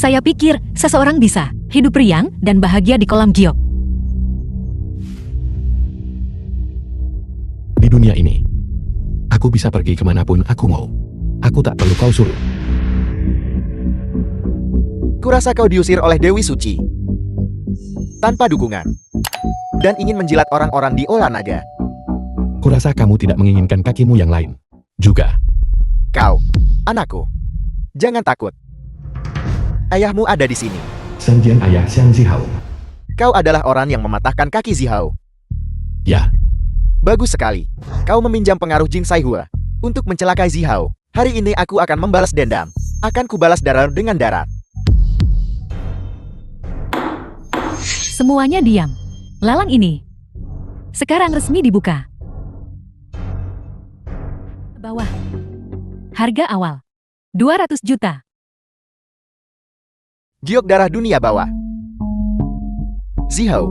Saya pikir seseorang bisa hidup riang dan bahagia di kolam giok. Di dunia ini, aku bisa pergi kemanapun aku mau. Aku tak perlu kau suruh. Kurasa kau diusir oleh Dewi Suci tanpa dukungan dan ingin menjilat orang-orang di Ola Naga. Kurasa kamu tidak menginginkan kakimu yang lain juga. Kau, anakku, jangan takut. Ayahmu ada di sini. Sanjian ayah Xiang Zihao. Kau adalah orang yang mematahkan kaki Zihao. Ya, Bagus sekali. Kau meminjam pengaruh Jing Saihua untuk mencelakai Zihao. Hari ini aku akan membalas dendam. Akan kubalas darah dengan darat. Semuanya diam. Lalang ini sekarang resmi dibuka. Bawah. Harga awal 200 juta. Giok darah dunia bawah. Zihao,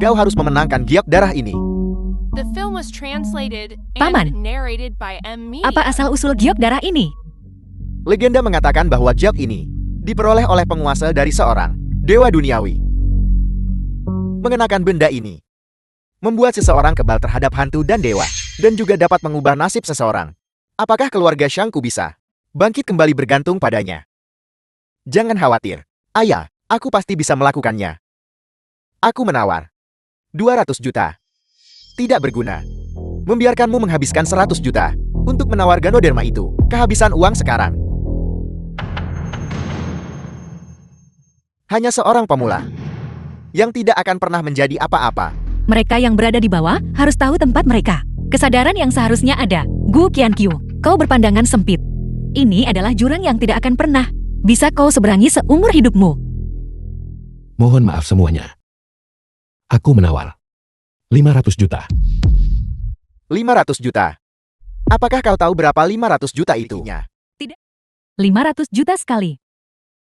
kau harus memenangkan giok darah ini. The film was translated Paman, and narrated by M. Media. apa asal-usul giok darah ini? Legenda mengatakan bahwa giok ini diperoleh oleh penguasa dari seorang dewa duniawi. Mengenakan benda ini membuat seseorang kebal terhadap hantu dan dewa, dan juga dapat mengubah nasib seseorang. Apakah keluarga Shangku bisa bangkit kembali bergantung padanya? Jangan khawatir, ayah, aku pasti bisa melakukannya. Aku menawar 200 juta. Tidak berguna. Membiarkanmu menghabiskan 100 juta untuk menawar Ganoderma itu. Kehabisan uang sekarang. Hanya seorang pemula yang tidak akan pernah menjadi apa-apa. Mereka yang berada di bawah harus tahu tempat mereka. Kesadaran yang seharusnya ada. Gu Qiankyu, kau berpandangan sempit. Ini adalah jurang yang tidak akan pernah bisa kau seberangi seumur hidupmu. mohon maaf semuanya. Aku menawar 500 juta. 500 juta. Apakah kau tahu berapa 500 juta itu? 500 juta sekali.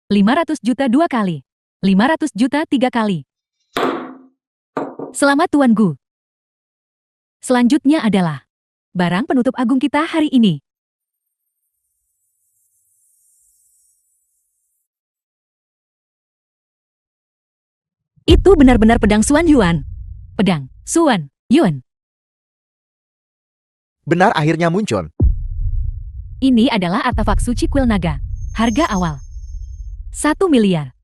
500 juta 2 kali. 500 juta 3 kali. Selamat Tuan Gu. Selanjutnya adalah barang penutup agung kita hari ini. Itu benar-benar pedang Xuan Yuan. Pedang Xuan Yuan. Benar, akhirnya muncul. Ini adalah artefak suci kuil naga. Harga awal 1 miliar.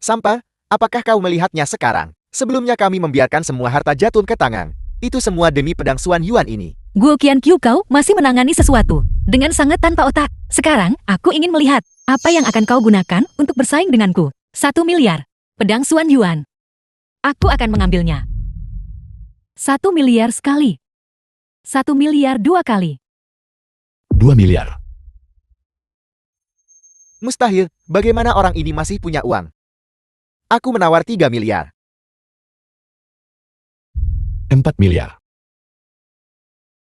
Sampa, apakah kau melihatnya sekarang? Sebelumnya kami membiarkan semua harta jatuh ke tangan. Itu semua demi pedang Xuan Yuan ini. Gu Qiankyu, kau masih menangani sesuatu dengan sangat tanpa otak. Sekarang, aku ingin melihat apa yang akan kau gunakan untuk bersaing denganku. 1 miliar. Pedang Xuan Yuan. Aku akan mengambilnya. 1 miliar sekali. 1 miliar 2 kali. 2 miliar. Mustahil, bagaimana orang ini masih punya uang? Aku menawar 3 miliar. 4 miliar.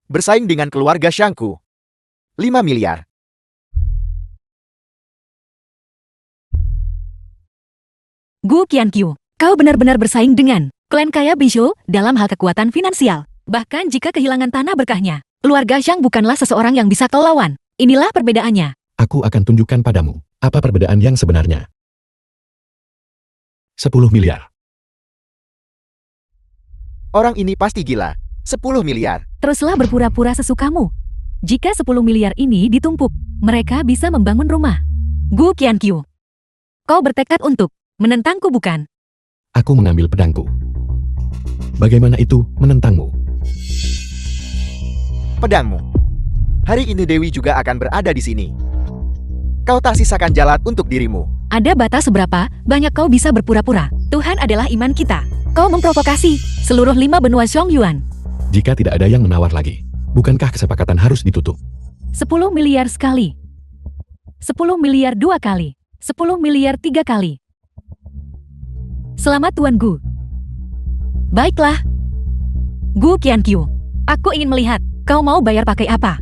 Bersaing dengan keluarga Shangku. 5 miliar. Gu Qiankyu, kau benar-benar bersaing dengan klan kaya Bijou dalam hal kekuatan finansial. Bahkan jika kehilangan tanah berkahnya, keluarga Shang bukanlah seseorang yang bisa kau lawan. Inilah perbedaannya. Aku akan tunjukkan padamu apa perbedaan yang sebenarnya. 10 miliar. Orang ini pasti gila. 10 miliar. Teruslah berpura-pura sesukamu. Jika 10 miliar ini ditumpuk, mereka bisa membangun rumah. Gu Qiankyu, kau bertekad untuk menentangku, bukan? Aku mengambil pedangku. Bagaimana itu menentangmu? Pedangmu. Hari ini Dewi juga akan berada di sini. Kau tak sisakan jalan untuk dirimu. Ada batas seberapa banyak kau bisa berpura-pura. Tuhan adalah iman kita. Kau memprovokasi seluruh 5 benua Xionggyuan. Jika tidak ada yang menawar lagi, bukankah kesepakatan harus ditutup? 10 miliar sekali. 10 miliar 2 kali. 10 miliar 3 kali. Selamat Tuan Gu. Baiklah. Gu Qiankyu, aku ingin melihat kau mau bayar pakai apa.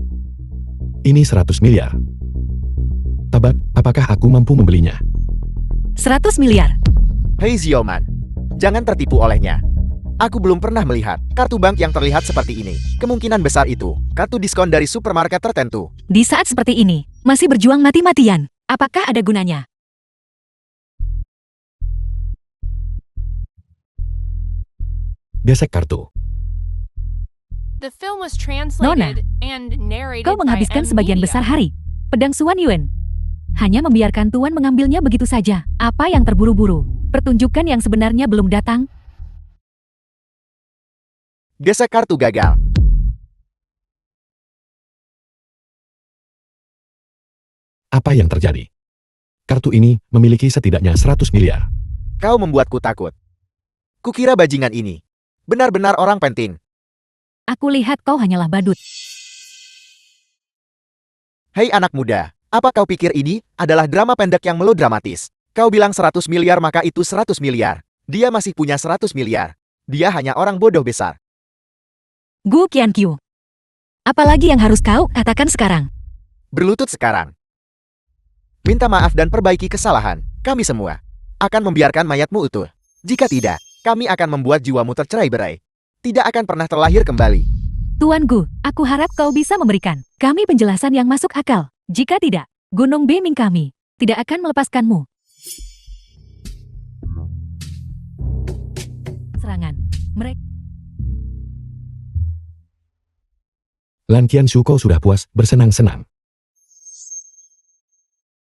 Ini 100 miliar. Tabak, apakah aku mampu membelinya? 100 miliar. Hei Zioman, jangan tertipu olehnya. Aku belum pernah melihat kartu bank yang terlihat seperti ini. Kemungkinan besar itu kartu diskon dari supermarket tertentu. Di saat seperti ini, masih berjuang mati-matian. Apakah ada gunanya? Gesek kartu. The film was translated and narrated Kau by menghabiskan sebagian M-Media. besar hari. Pedang Suan Yuan. Hanya membiarkan Tuan mengambilnya begitu saja. Apa yang terburu-buru? Pertunjukan yang sebenarnya belum datang? Gesek kartu gagal. Apa yang terjadi? Kartu ini memiliki setidaknya 100 miliar. Kau membuatku takut. Kukira bajingan ini benar-benar orang penting. Aku lihat kau hanyalah badut. Hei anak muda, apa kau pikir ini adalah drama pendek yang melodramatis? Kau bilang 100 miliar maka itu 100 miliar. Dia masih punya 100 miliar. Dia hanya orang bodoh besar. Gu Qiankyu. Apalagi yang harus kau katakan sekarang? Berlutut sekarang. Minta maaf dan perbaiki kesalahan. Kami semua akan membiarkan mayatmu utuh. Jika tidak, kami akan membuat jiwamu tercerai-berai. Tidak akan pernah terlahir kembali. Tuan Gu, aku harap kau bisa memberikan kami penjelasan yang masuk akal. Jika tidak, Gunung Beiming kami tidak akan melepaskanmu. Serangan. Mereka Lan Qianshu, kau sudah puas bersenang-senang.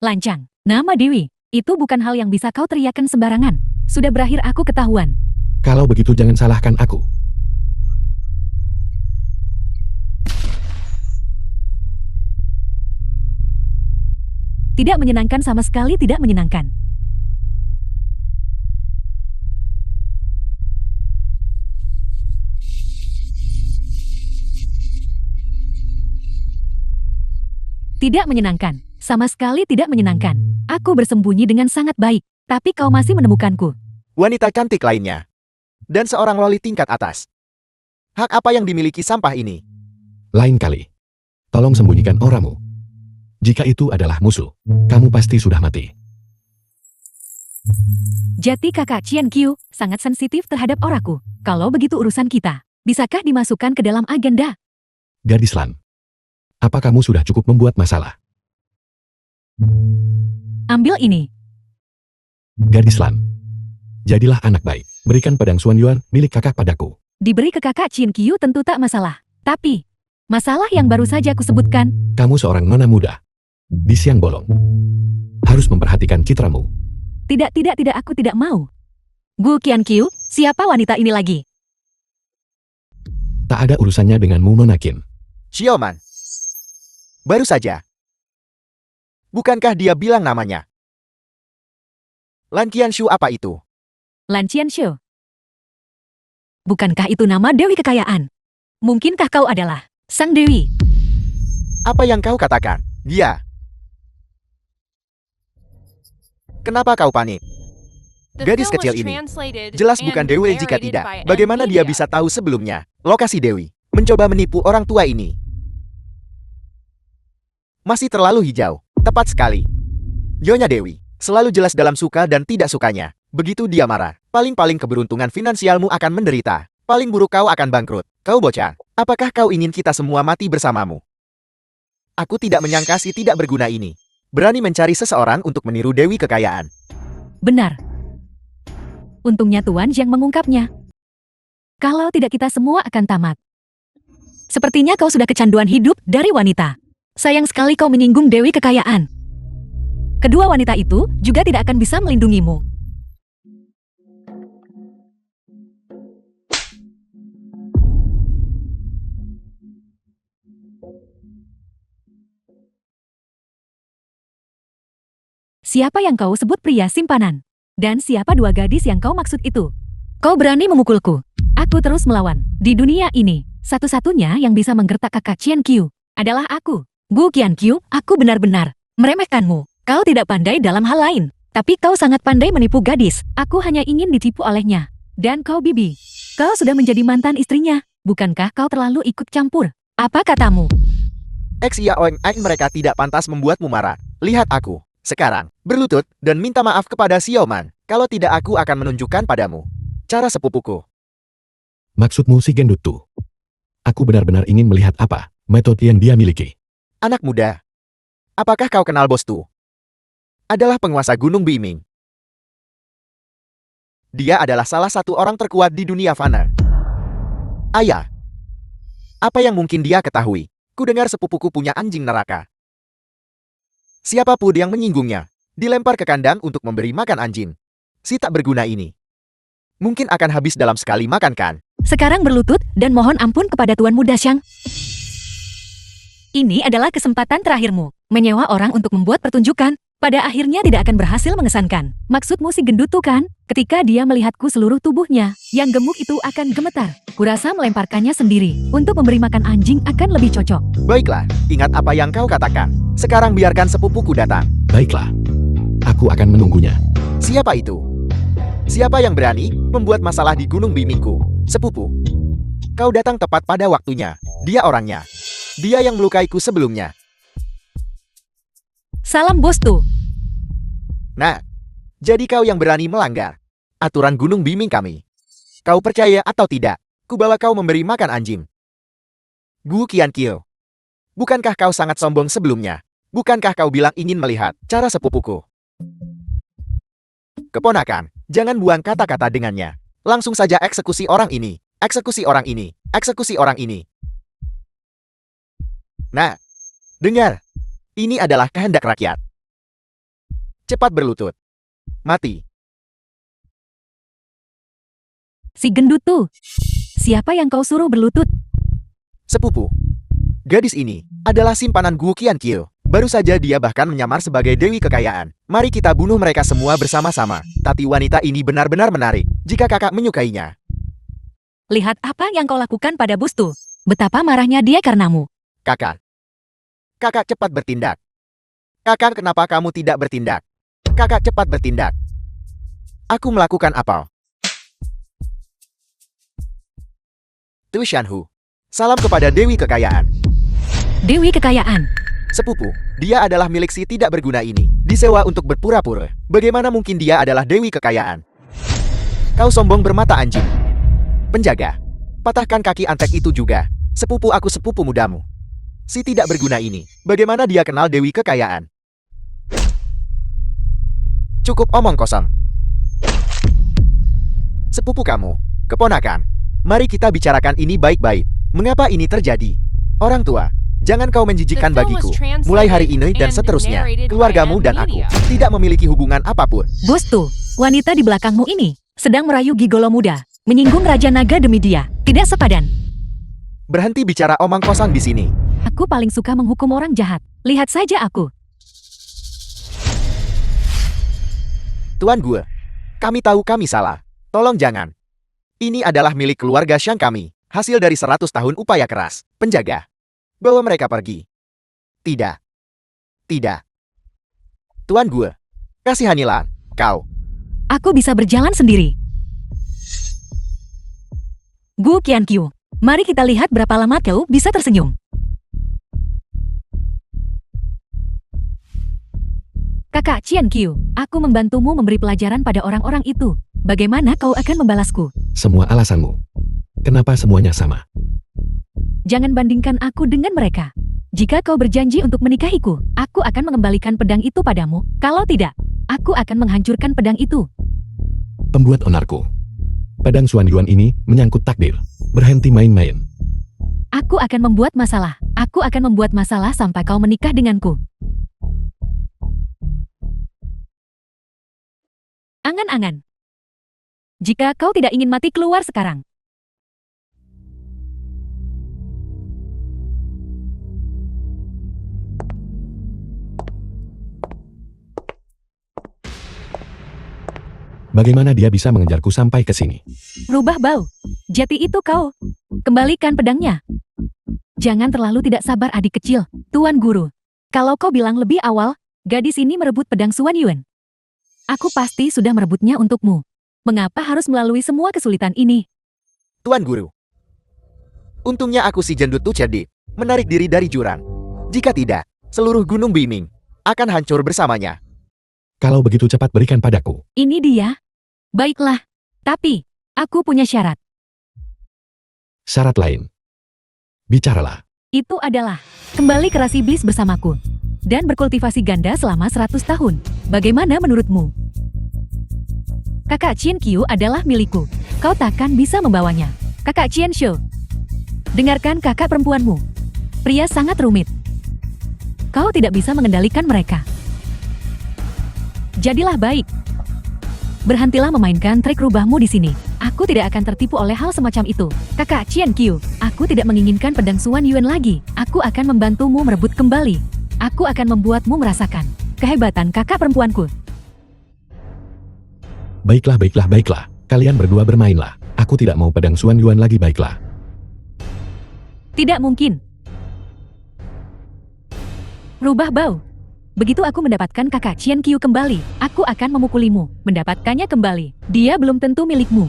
lancang. Nama Dewi. Itu bukan hal yang bisa kau teriakan sembarangan. Sudah berakhir aku ketahuan. Kalau begitu jangan salahkan aku. Tidak menyenangkan, sama sekali tidak menyenangkan. Tidak menyenangkan. Sama sekali tidak menyenangkan. Aku bersembunyi dengan sangat baik, tapi kau masih menemukanku. Wanita cantik lainnya. Dan seorang loli tingkat atas. Hak apa yang dimiliki sampah ini? Lain kali. Tolong sembunyikan auramu. Jika itu adalah musuh, kamu pasti sudah mati. Jati kakak Qian Qiu sangat sensitif terhadap auraku. Kalau begitu urusan kita, bisakah dimasukkan ke dalam agenda? Gadis Lan. Apa kamu sudah cukup membuat masalah? Ambil ini. Gadis Lan. Jadilah anak baik. Berikan pedang Suan Yuan milik kakak padaku. Diberi ke kakak Qian Qiu tentu tak masalah. Tapi, masalah yang baru saja aku sebutkan, Kamu seorang nona muda. Di siang bolong. Harus memperhatikan citramu. tidak, aku tidak mau. Gu Qiankyu, siapa wanita ini lagi? Tak ada urusannya denganmu, Nona Qin. Xiaoman. Baru saja. Bukankah dia bilang namanya? Lan Qianshu apa itu? Lan Qianshu. Bukankah itu nama Dewi Kekayaan? Mungkinkah kau adalah Sang Dewi? Apa yang kau katakan? Dia. Kenapa kau panik? The Gadis film kecil was ini translated jelas and bukan Dewi jika narrated tidak. by Bagaimana dia M-Media. bisa tahu sebelumnya? Lokasi Dewi mencoba menipu orang tua ini. Masih terlalu hijau. Tepat sekali. Nyonya Dewi selalu jelas dalam suka dan tidak sukanya. Begitu dia marah, paling-paling keberuntungan finansialmu akan menderita. Paling buruk kau akan bangkrut. Kau bocah, apakah kau ingin kita semua mati bersamamu? Aku tidak menyangka si tidak berguna ini berani mencari seseorang untuk meniru Dewi Kekayaan. Benar. Untungnya Tuan yang mengungkapnya. Kalau tidak kita semua akan tamat. Sepertinya kau sudah kecanduan hidup dari wanita. Sayang sekali kau menyinggung Dewi Kekayaan. Kedua wanita itu juga tidak akan bisa melindungimu. Siapa yang kau sebut pria simpanan? Dan siapa dua gadis yang kau maksud itu? Kau berani memukulku. Aku terus melawan. Di dunia ini, satu-satunya yang bisa menggertak kakak Qian Qiu adalah aku. Gu Qiankyu, aku benar-benar meremehkanmu. Kau tidak pandai dalam hal lain, tapi kau sangat pandai menipu gadis. Aku hanya ingin ditipu olehnya. Dan kau Bibi, kau sudah menjadi mantan istrinya. Bukankah kau terlalu ikut campur? Apa katamu? Mereka tidak pantas membuatmu marah. Lihat aku sekarang, berlutut, dan minta maaf kepada Xiaoman. Kalau tidak aku akan menunjukkan padamu cara sepupuku. Maksudmu si gendut tuh? Aku benar-benar ingin melihat apa metode yang dia miliki. Anak muda, apakah kau kenal bos Tu? adalah penguasa Gunung Biming. Dia adalah salah satu orang terkuat di dunia fana. Ayah, apa yang mungkin dia ketahui? Ku dengar sepupuku punya anjing neraka. Siapapun yang menyinggungnya, dilempar ke kandang untuk memberi makan anjing. Si tak berguna ini mungkin akan habis dalam sekali makan kan? Sekarang berlutut dan mohon ampun kepada Tuan Muda Xiang. Ini adalah kesempatan terakhirmu. Menyewa orang untuk membuat pertunjukan. Pada akhirnya tidak akan berhasil mengesankan. Maksudmu si gendut tuh kan? Ketika dia melihatku seluruh tubuhnya, yang gemuk itu akan gemetar. Kurasa melemparkannya sendiri. Untuk memberi makan anjing akan lebih cocok. Baiklah, ingat apa yang kau katakan. Sekarang biarkan sepupuku datang. Baiklah. Aku akan menunggunya. Siapa itu? Siapa yang berani membuat masalah di Gunung Bimingku? Sepupu. Kau datang tepat pada waktunya. Dia orangnya. Dia yang melukaiku sebelumnya. Salam bos tuh. Nah, jadi kau yang berani melanggar aturan Gunung Biming kami. Kau percaya atau tidak, ku bawa kau memberi makan anjing. Gu Qiankil. Bukankah kau sangat sombong sebelumnya? Bukankah kau bilang ingin melihat cara sepupuku? Keponakan, jangan buang kata-kata dengannya. Langsung saja eksekusi orang ini. Eksekusi orang ini. Eksekusi orang ini. Nah, dengar. Ini adalah kehendak rakyat. Cepat berlutut. Mati. Si gendut tuh. Siapa yang kau suruh berlutut? Sepupu. Gadis ini adalah simpanan Gu Qiankil. Baru saja dia bahkan menyamar sebagai dewi kekayaan. Mari kita bunuh mereka semua bersama-sama. Tapi wanita ini benar-benar menarik. Jika kakak menyukainya. Lihat apa yang kau lakukan pada bos tuh. Betapa marahnya dia karenamu. Kakak. Kakak cepat bertindak. Kakak, kenapa kamu tidak bertindak? Kakak cepat bertindak. Aku melakukan apa? Tu Shanhu. Salam kepada Dewi Kekayaan. Dewi Kekayaan. Sepupu, dia adalah milik si tidak berguna ini. Disewa untuk berpura-pura. Bagaimana mungkin dia adalah Dewi Kekayaan? Kau sombong bermata anjing. Penjaga. Patahkan kaki antek itu juga. Sepupu aku sepupu mudamu. Si tidak berguna ini, bagaimana dia kenal Dewi Kekayaan? Cukup omong kosong. Sepupu kamu, keponakan. Mari kita bicarakan ini baik-baik. Mengapa ini terjadi? Orang tua, jangan kau menjijikkan bagiku. Mulai hari ini dan seterusnya, keluargamu dan aku tidak memiliki hubungan apapun. Bos tuh, wanita di belakangmu ini sedang merayu gigolo muda, menyinggung Raja Naga demi dia. Tidak sepadan. Berhenti bicara omong kosong di sini. Aku paling suka menghukum orang jahat. Lihat saja aku. Tuan Gue, kami tahu kami salah. Tolong jangan. Ini adalah milik keluarga Xiang kami. Hasil dari 100 tahun upaya keras. Penjaga. Bawa mereka pergi. Tidak. Tidak. Tuan Gue, kasihanilah kau. Aku bisa berjalan sendiri. Gu Qiankil, mari kita lihat berapa lama kau bisa tersenyum. Kakak Qiankil, aku membantumu memberi pelajaran pada orang-orang itu. Bagaimana kau akan membalasku? Semua alasanmu. Kenapa semuanya sama? Jangan bandingkan aku dengan mereka. Jika kau berjanji untuk menikahiku, aku akan mengembalikan pedang itu padamu. Kalau tidak, aku akan menghancurkan pedang itu. Pembuat onarku. Pedang Xuan Yuan ini menyangkut takdir. Berhenti main-main. Aku akan membuat masalah. Aku akan membuat masalah sampai kau menikah denganku. Angan-angan. Jika kau tidak ingin mati, keluar sekarang. Bagaimana dia bisa mengejarku sampai ke sini? Rubah bau. Jati itu kau. Kembalikan pedangnya. Jangan terlalu tidak sabar adik kecil, Tuan Guru. Kalau kau bilang lebih awal, gadis ini merebut pedang Xuan Yuan. Aku pasti sudah merebutnya untukmu. Mengapa harus melalui semua kesulitan ini? Tuan Guru. Untungnya aku si jendut tuh cerdik, menarik diri dari jurang. Jika tidak, seluruh Gunung Biming akan hancur bersamanya. Kalau begitu cepat berikan padaku. Ini dia. Baiklah. Tapi, aku punya syarat. Syarat lain. Bicaralah. Itu adalah kembali ke ras iblis bersamaku dan berkultivasi ganda selama 100 tahun. Bagaimana menurutmu? Kakak Qian Qiu adalah milikku. Kau takkan bisa membawanya. Kakak Qian Shou. Dengarkan kakak perempuanmu. Pria sangat rumit. Kau tidak bisa mengendalikan mereka. Jadilah baik. Berhentilah memainkan trik rubahmu di sini. Aku tidak akan tertipu oleh hal semacam itu. Kakak Qian Qiu, aku tidak menginginkan pedang Suan Yuan lagi. Aku akan membantumu merebut kembali. Aku akan membuatmu merasakan kehebatan kakak perempuanku. Baiklah. Kalian berdua bermainlah. Aku tidak mau pedang Suan Yuan lagi, baiklah. Tidak mungkin. Rubah bau. Begitu aku mendapatkan kakak Qian Qiu kembali, aku akan memukulimu. Mendapatkannya kembali. Dia belum tentu milikmu.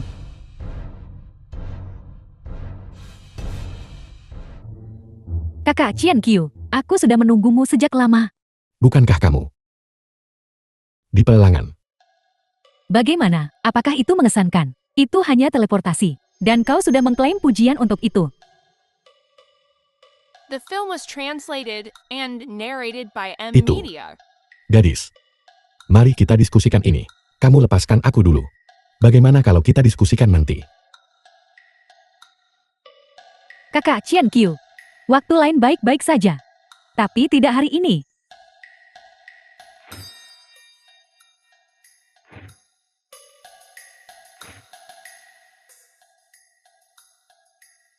Kakak Qian Qiu, aku sudah menunggumu sejak lama. Bukankah kamu di pelelangan? Bagaimana? Apakah itu mengesankan? Itu hanya teleportasi. Dan kau sudah mengklaim pujian untuk itu. The film was translated and narrated by M Itu. Media. Gadis, mari kita diskusikan ini. Kamu lepaskan aku dulu. Bagaimana kalau kita diskusikan nanti? Kakak Qian Qiu, waktu lain baik-baik saja. Tapi tidak hari ini.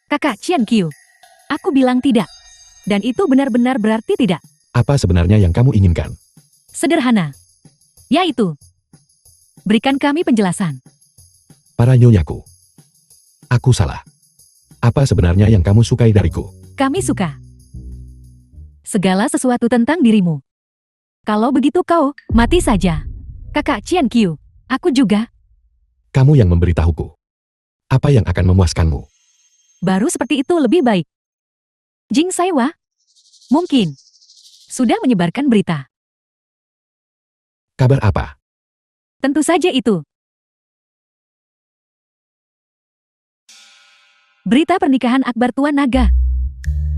Kakak Qian Qiu, aku bilang tidak. Dan itu benar-benar berarti tidak. Apa sebenarnya yang kamu inginkan? Sederhana. Yaitu, berikan kami penjelasan. Para nyonyaku. Aku salah. Apa sebenarnya yang kamu sukai dariku? Kami suka segala sesuatu tentang dirimu. Kalau begitu kau, mati saja. Kakak Qian Qiu, aku juga. Kamu yang memberitahuku. Apa yang akan memuaskanmu? Baru seperti itu lebih baik. Jing Saiwa, mungkin, sudah menyebarkan berita. Kabar apa? Tentu saja itu. Berita pernikahan Akbar Tuan Naga.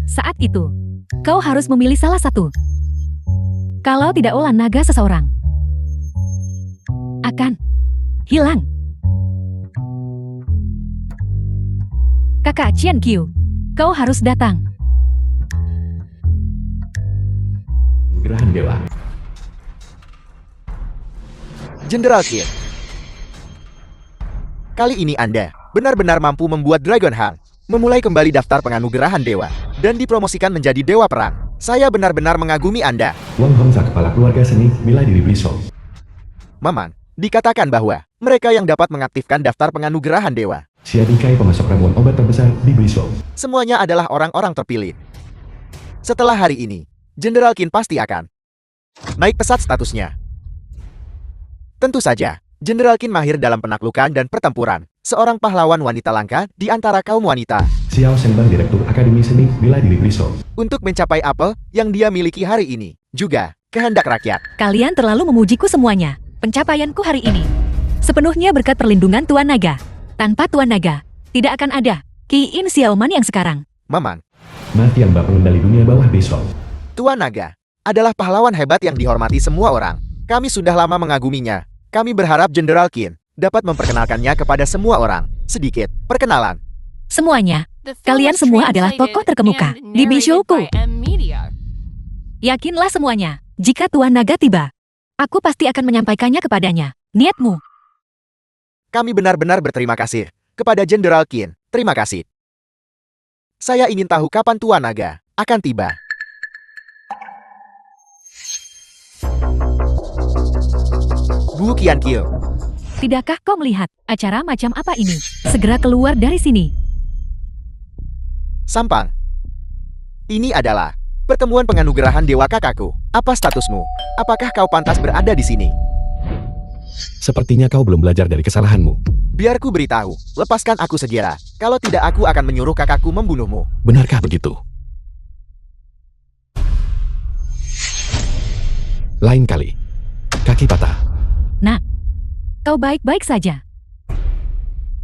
Saat itu, kau harus memilih salah satu. Kalau tidak ulah naga seseorang akan hilang. Kakak Qian Qiu, kau harus datang. Gerahan Dewa. Jenderal Qin. Kali ini Anda benar-benar mampu membuat Dragon Heart memulai kembali daftar penganugerahan dewa dan dipromosikan menjadi dewa perang. Saya benar-benar mengagumi Anda. Wang Hongsa, kepala keluarga seni, bela diri Bliso. Maman, dikatakan bahwa mereka yang dapat mengaktifkan daftar penganugerahan dewa. Siadikai, pemasok ramuan obat terbesar di Bliso. Semuanya adalah orang-orang terpilih. Setelah hari ini, Jenderal Qin pasti akan naik pesat statusnya. Tentu saja, Jenderal Qin mahir dalam penaklukan dan pertempuran. Seorang pahlawan wanita langka di antara kaum wanita. Xiao Shenbang, Direktur Akademi Seni, bela diri Bliso. Untuk mencapai apa yang dia miliki hari ini. Juga, kehendak rakyat. Kalian terlalu memujiku semuanya. Pencapaianku hari ini sepenuhnya berkat perlindungan Tuan Naga. Tanpa Tuan Naga, tidak akan ada Qi In Xiaoman yang sekarang. Maman, Matian, Mbak pengendali dunia bawah Bliso. Tuan Naga adalah pahlawan hebat yang dihormati semua orang. Kami sudah lama mengaguminya. Kami berharap Jenderal Qin dapat memperkenalkannya kepada semua orang. Sedikit perkenalan. Semuanya, The film kalian was semua adalah translated tokoh terkemuka and di narrated Bishouku. by M Media. Yakinlah semuanya, jika Tuan Naga tiba, aku pasti akan menyampaikannya kepadanya. Niatmu. Kami benar-benar berterima kasih kepada Jenderal Qin. Terima kasih. Saya ingin tahu kapan Tuan Naga akan tiba. Bu Qian Qiu. Tidakkah kau melihat acara macam apa ini? Segera keluar dari sini. Sampang. Ini adalah pertemuan penganugerahan dewa kakakku. Apa statusmu? Apakah kau pantas berada di sini? Sepertinya kau belum belajar dari kesalahanmu. Biar ku beritahu, lepaskan aku segera. Kalau tidak aku akan menyuruh kakakku membunuhmu. Benarkah begitu? Lain kali. Kaki patah. Nak, kau baik-baik saja.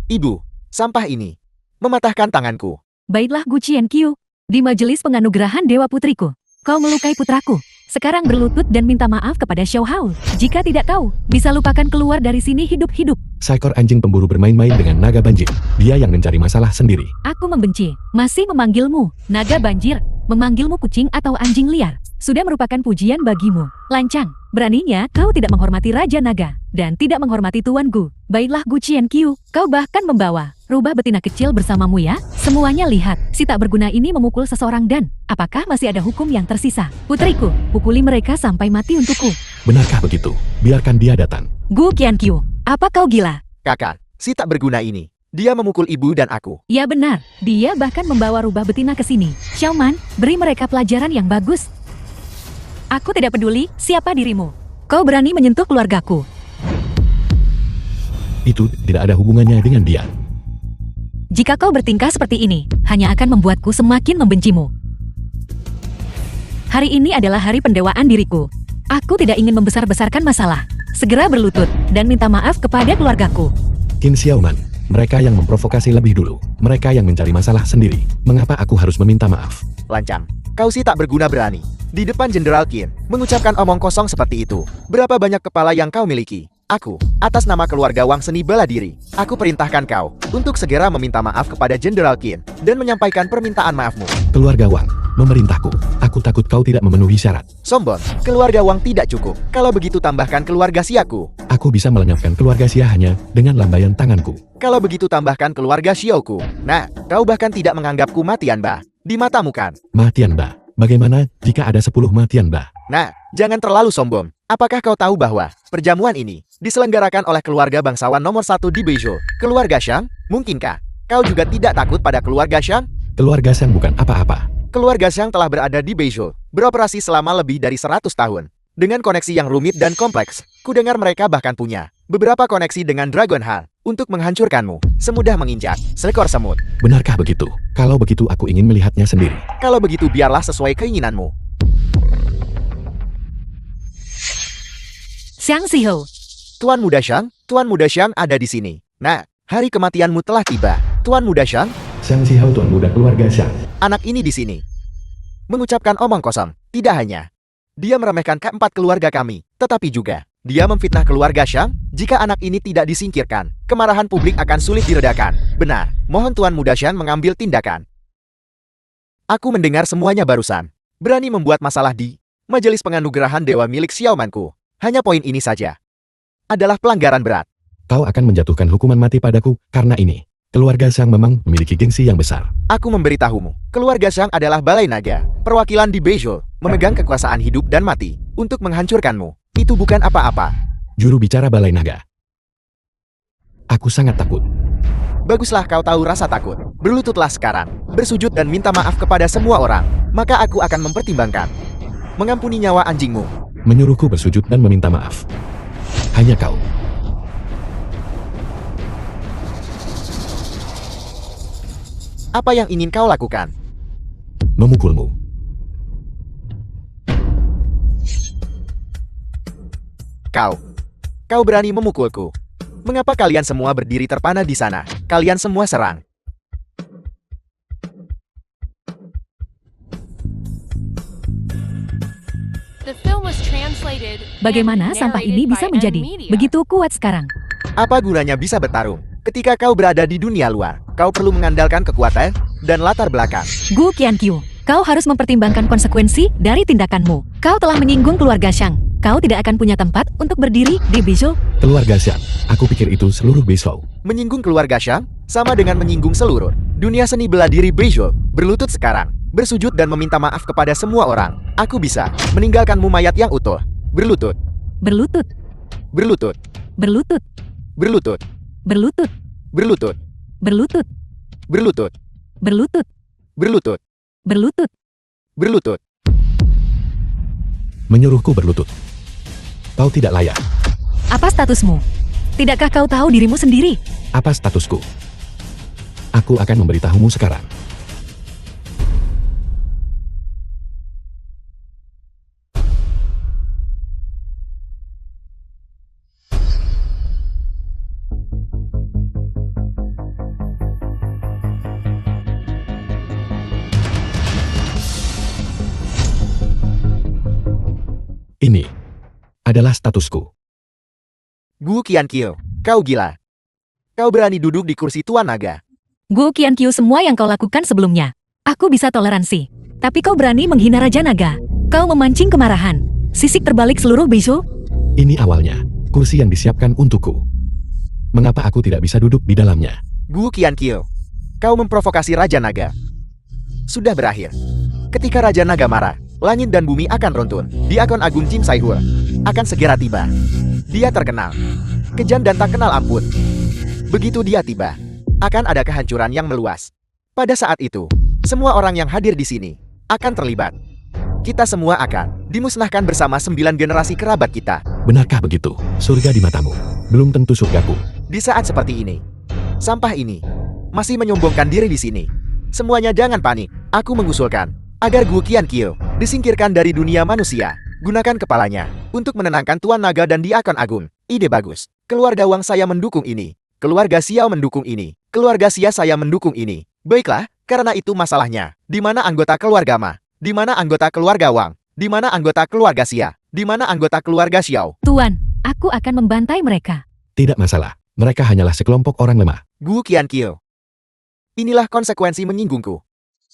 Ibu, sampah ini mematahkan tanganku. Baiklah Gu Qian Qiu, di majelis penganugerahan Dewa Putriku, kau melukai putraku. Sekarang berlutut dan minta maaf kepada Xiao Hao. Jika tidak kau bisa lupakan keluar dari sini hidup-hidup. Seekor anjing pemburu bermain-main dengan naga banjir. Dia yang mencari masalah sendiri. Aku membenci. Masih memanggilmu naga banjir. Memanggilmu kucing atau anjing liar sudah merupakan pujian bagimu. Lancang. Beraninya kau tidak menghormati Raja Naga dan tidak menghormati Tuan Gu. Baiklah Gu Qianqiu, kau bahkan membawa rubah betina kecil bersamamu ya. Semuanya lihat, si tak berguna ini memukul seseorang dan apakah masih ada hukum yang tersisa? Putriku, pukuli mereka sampai mati untukku. Benarkah begitu? Biarkan dia datang. Gu Qianqiu, apa kau gila? Kakak, si tak berguna ini. Dia memukul ibu dan aku. Ya benar, dia bahkan membawa rubah betina ke sini. Xiaoman, beri mereka pelajaran yang bagus. Aku tidak peduli siapa dirimu. Kau berani menyentuh keluargaku. Itu tidak ada hubungannya dengan dia. Jika kau bertingkah seperti ini, hanya akan membuatku semakin membencimu. Hari ini adalah hari pendewaan diriku. Aku tidak ingin membesar-besarkan masalah. Segera berlutut dan minta maaf kepada keluargaku. Qin Xiaoman, mereka yang memprovokasi lebih dulu. Mereka yang mencari masalah sendiri. Mengapa aku harus meminta maaf? Lancang, kau si tak berguna berani. Di depan Jenderal Qin, mengucapkan omong kosong seperti itu. Berapa banyak kepala yang kau miliki? Aku, atas nama keluarga Wang Seni bela diri, aku perintahkan kau untuk segera meminta maaf kepada Jenderal Qin dan menyampaikan permintaan maafmu. Keluarga Wang, memerintahku. Aku takut kau tidak memenuhi syarat. Sombong, keluarga Wang tidak cukup. Kalau begitu tambahkan keluarga Xiaoku. Aku bisa melenyapkan keluarga Xia hanya dengan lambaian tanganku. Kalau begitu tambahkan keluarga Xiaoku. Nah, kau bahkan tidak menganggapku matian, Bah. Di matamu kan? Matian, Mbak. Bagaimana jika ada 10 matian, Mbak? Nah, jangan terlalu sombong. Apakah kau tahu bahwa perjamuan ini diselenggarakan oleh keluarga bangsawan nomor 1 di Beizhou? Keluarga Shang? Mungkinkah kau juga tidak takut pada keluarga Shang? Keluarga Shang bukan apa-apa. Keluarga Shang telah berada di Beizhou, beroperasi selama lebih dari 100 tahun. Dengan koneksi yang rumit dan kompleks, kudengar mereka bahkan punya beberapa koneksi dengan Dragon Heart untuk menghancurkanmu, semudah menginjak seekor semut. Benarkah begitu? Kalau begitu aku ingin melihatnya sendiri. Kalau begitu biarlah sesuai keinginanmu. Xiang Xiho, Tuan Muda Shang ada di sini. Nah, hari kematianmu telah tiba. Tuan Muda Shang, Shang Xihao tuan muda keluarga Shang. anak ini di sini. Mengucapkan omong kosong, tidak hanya dia meremehkan keempat keluarga kami, tetapi juga dia memfitnah keluarga Shang. Jika anak ini tidak disingkirkan, kemarahan publik akan sulit diredakan. Benar, mohon Tuan Muda Shang mengambil tindakan. Aku mendengar semuanya barusan. Berani membuat masalah di majelis penganugerahan dewa milik Xiaomanku. Hanya poin ini saja adalah pelanggaran berat. Kau akan menjatuhkan hukuman mati padaku karena ini. Keluarga Shang memang memiliki gengsi yang besar. Aku memberitahumu, keluarga Shang adalah Balai Naga, perwakilan di Beizhou, memegang kekuasaan hidup dan mati untuk menghancurkanmu. Itu bukan apa-apa. Juru bicara Balai Naga. Aku sangat takut. Baguslah kau tahu rasa takut. Berlututlah sekarang, bersujud dan minta maaf kepada semua orang. Maka aku akan mempertimbangkan mengampuni nyawa anjingmu. Menyuruhku bersujud dan meminta maaf. Hanya kau. Apa yang ingin kau lakukan? Memukulmu. Kau berani memukulku. Mengapa kalian semua berdiri terpana di sana? Kalian semua serang. The film was translated bagaimana and sampah narrated ini bisa by menjadi N-Media. begitu kuat sekarang? Apa gunanya bisa bertarung? Ketika kau berada di dunia luar, kau perlu mengandalkan kekuatan dan latar belakang. Gu Qianqiu, kau harus mempertimbangkan konsekuensi dari tindakanmu. Kau telah menyinggung keluarga Shang. Kau tidak akan punya tempat untuk berdiri di Beizhou. Keluarga Shang. Aku pikir itu seluruh Beizhou. Menyinggung keluarga Shang sama dengan menyinggung seluruh dunia seni bela diri Beizhou. Berlutut sekarang, bersujud dan meminta maaf kepada semua orang. Aku bisa meninggalkanmu mayat yang utuh. Berlutut, Berlutut, berlutut, berlutut, berlutut, berlutut, berlutut, berlutut, berlutut, berlutut, berlutut, berlutut. berlutut. Menyuruhku berlutut. Kau tidak layak. Apa statusmu? Tidakkah kau tahu dirimu sendiri? Apa statusku? Aku akan memberitahumu sekarang. Ini adalah statusku. Gu Qiankil, kau gila. Kau berani duduk di kursi Tuan Naga. Gu Qiankyu, semua yang kau lakukan sebelumnya, aku bisa toleransi. Tapi kau berani menghina Raja Naga. Kau memancing kemarahan. Sisik terbalik seluruh bisu. Ini awalnya kursi yang disiapkan untukku. Mengapa aku tidak bisa duduk di dalamnya? Gu Qiankil, kau memprovokasi Raja Naga. Sudah berakhir. Ketika Raja Naga marah, langit dan bumi akan runtun. Diakon Agung Jin Saihul akan segera tiba. Dia terkenal, kejam dan tak kenal ampun. Begitu dia tiba, akan ada kehancuran yang meluas. Pada saat itu, semua orang yang hadir di sini akan terlibat. Kita semua akan dimusnahkan bersama 9 generasi kerabat kita. Benarkah begitu? Surga di matamu belum tentu surgaku. Di saat seperti ini, sampah ini masih menyombongkan diri di sini. Semuanya jangan panik. Aku mengusulkan agar Gu Qiankil disingkirkan dari dunia manusia. Gunakan kepalanya untuk menenangkan Tuan Naga dan Diakon Agung. Ide bagus. Keluarga Wang saya mendukung ini. Keluarga Xiao mendukung ini. Keluarga Xia saya mendukung ini. Baiklah, karena itu masalahnya. Di mana anggota keluarga Ma? Di mana anggota keluarga Wang? Di mana anggota keluarga Xia? Di mana anggota keluarga Xiao? Tuan, aku akan membantai mereka. Tidak masalah. Mereka hanyalah sekelompok orang lemah. Gu Qiankil, inilah konsekuensi menyinggungku.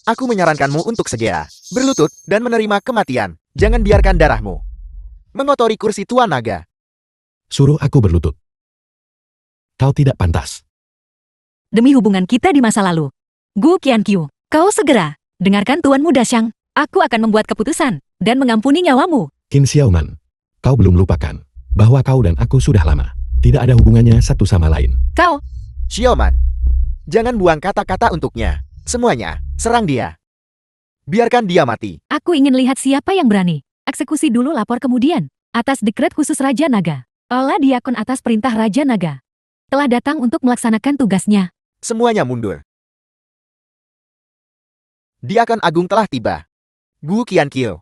Aku menyarankanmu untuk segera berlutut dan menerima kematian. Jangan biarkan darahmu mengotori kursi Tuan Naga. Suruh aku berlutut. Kau tidak pantas. Demi hubungan kita di masa lalu. Gu Qiankyu, kau segera dengarkan Tuan Muda Xiang. Aku akan membuat keputusan dan mengampuni nyawamu. Qin Xiaoman, kau belum lupakan bahwa kau dan aku sudah lama tidak ada hubungannya satu sama lain. Kau, Xiaoman, jangan buang kata-kata untuknya. Semuanya, serang dia. Biarkan dia mati. aku ingin lihat siapa yang berani. Eksekusi dulu, lapor kemudian. Atas dekret khusus Raja Naga. Olah Diakon atas perintah Raja Naga telah datang untuk melaksanakan tugasnya. Semuanya mundur. Diakon Agung telah tiba. Gu Qiankil,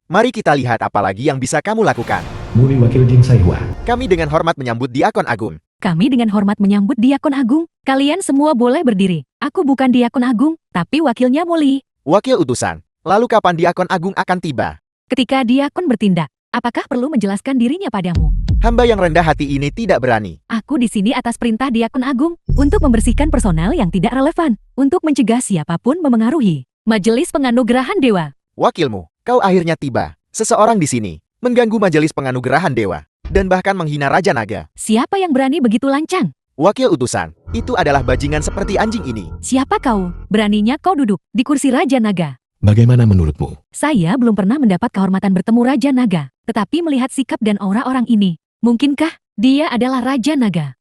mari kita lihat apa lagi yang bisa kamu lakukan. Murid Wakil Jin Saihua. Kami dengan hormat menyambut Diakon Agung. Kami dengan hormat menyambut Diakon Agung. Kalian semua boleh berdiri. Aku bukan Diakon Agung, tapi wakilnya Muli. Wakil utusan, lalu kapan Diakon Agung akan tiba? Ketika Diakon bertindak, apakah perlu menjelaskan dirinya padamu? Hamba yang rendah hati ini tidak berani. Aku di sini atas perintah Diakon Agung untuk membersihkan personel yang tidak relevan, untuk mencegah siapapun memengaruhi Majelis Penganugerahan Dewa. Wakilmu, kau akhirnya tiba. Seseorang di sini mengganggu Majelis Penganugerahan Dewa dan bahkan menghina Raja Naga. Siapa yang berani begitu lancang? Wakil utusan, itu adalah bajingan seperti anjing ini. Siapa kau? Beraninya kau duduk di kursi Raja Naga. Bagaimana menurutmu? Saya belum pernah mendapat kehormatan bertemu Raja Naga, tetapi melihat sikap dan aura orang ini, mungkinkah dia adalah Raja Naga?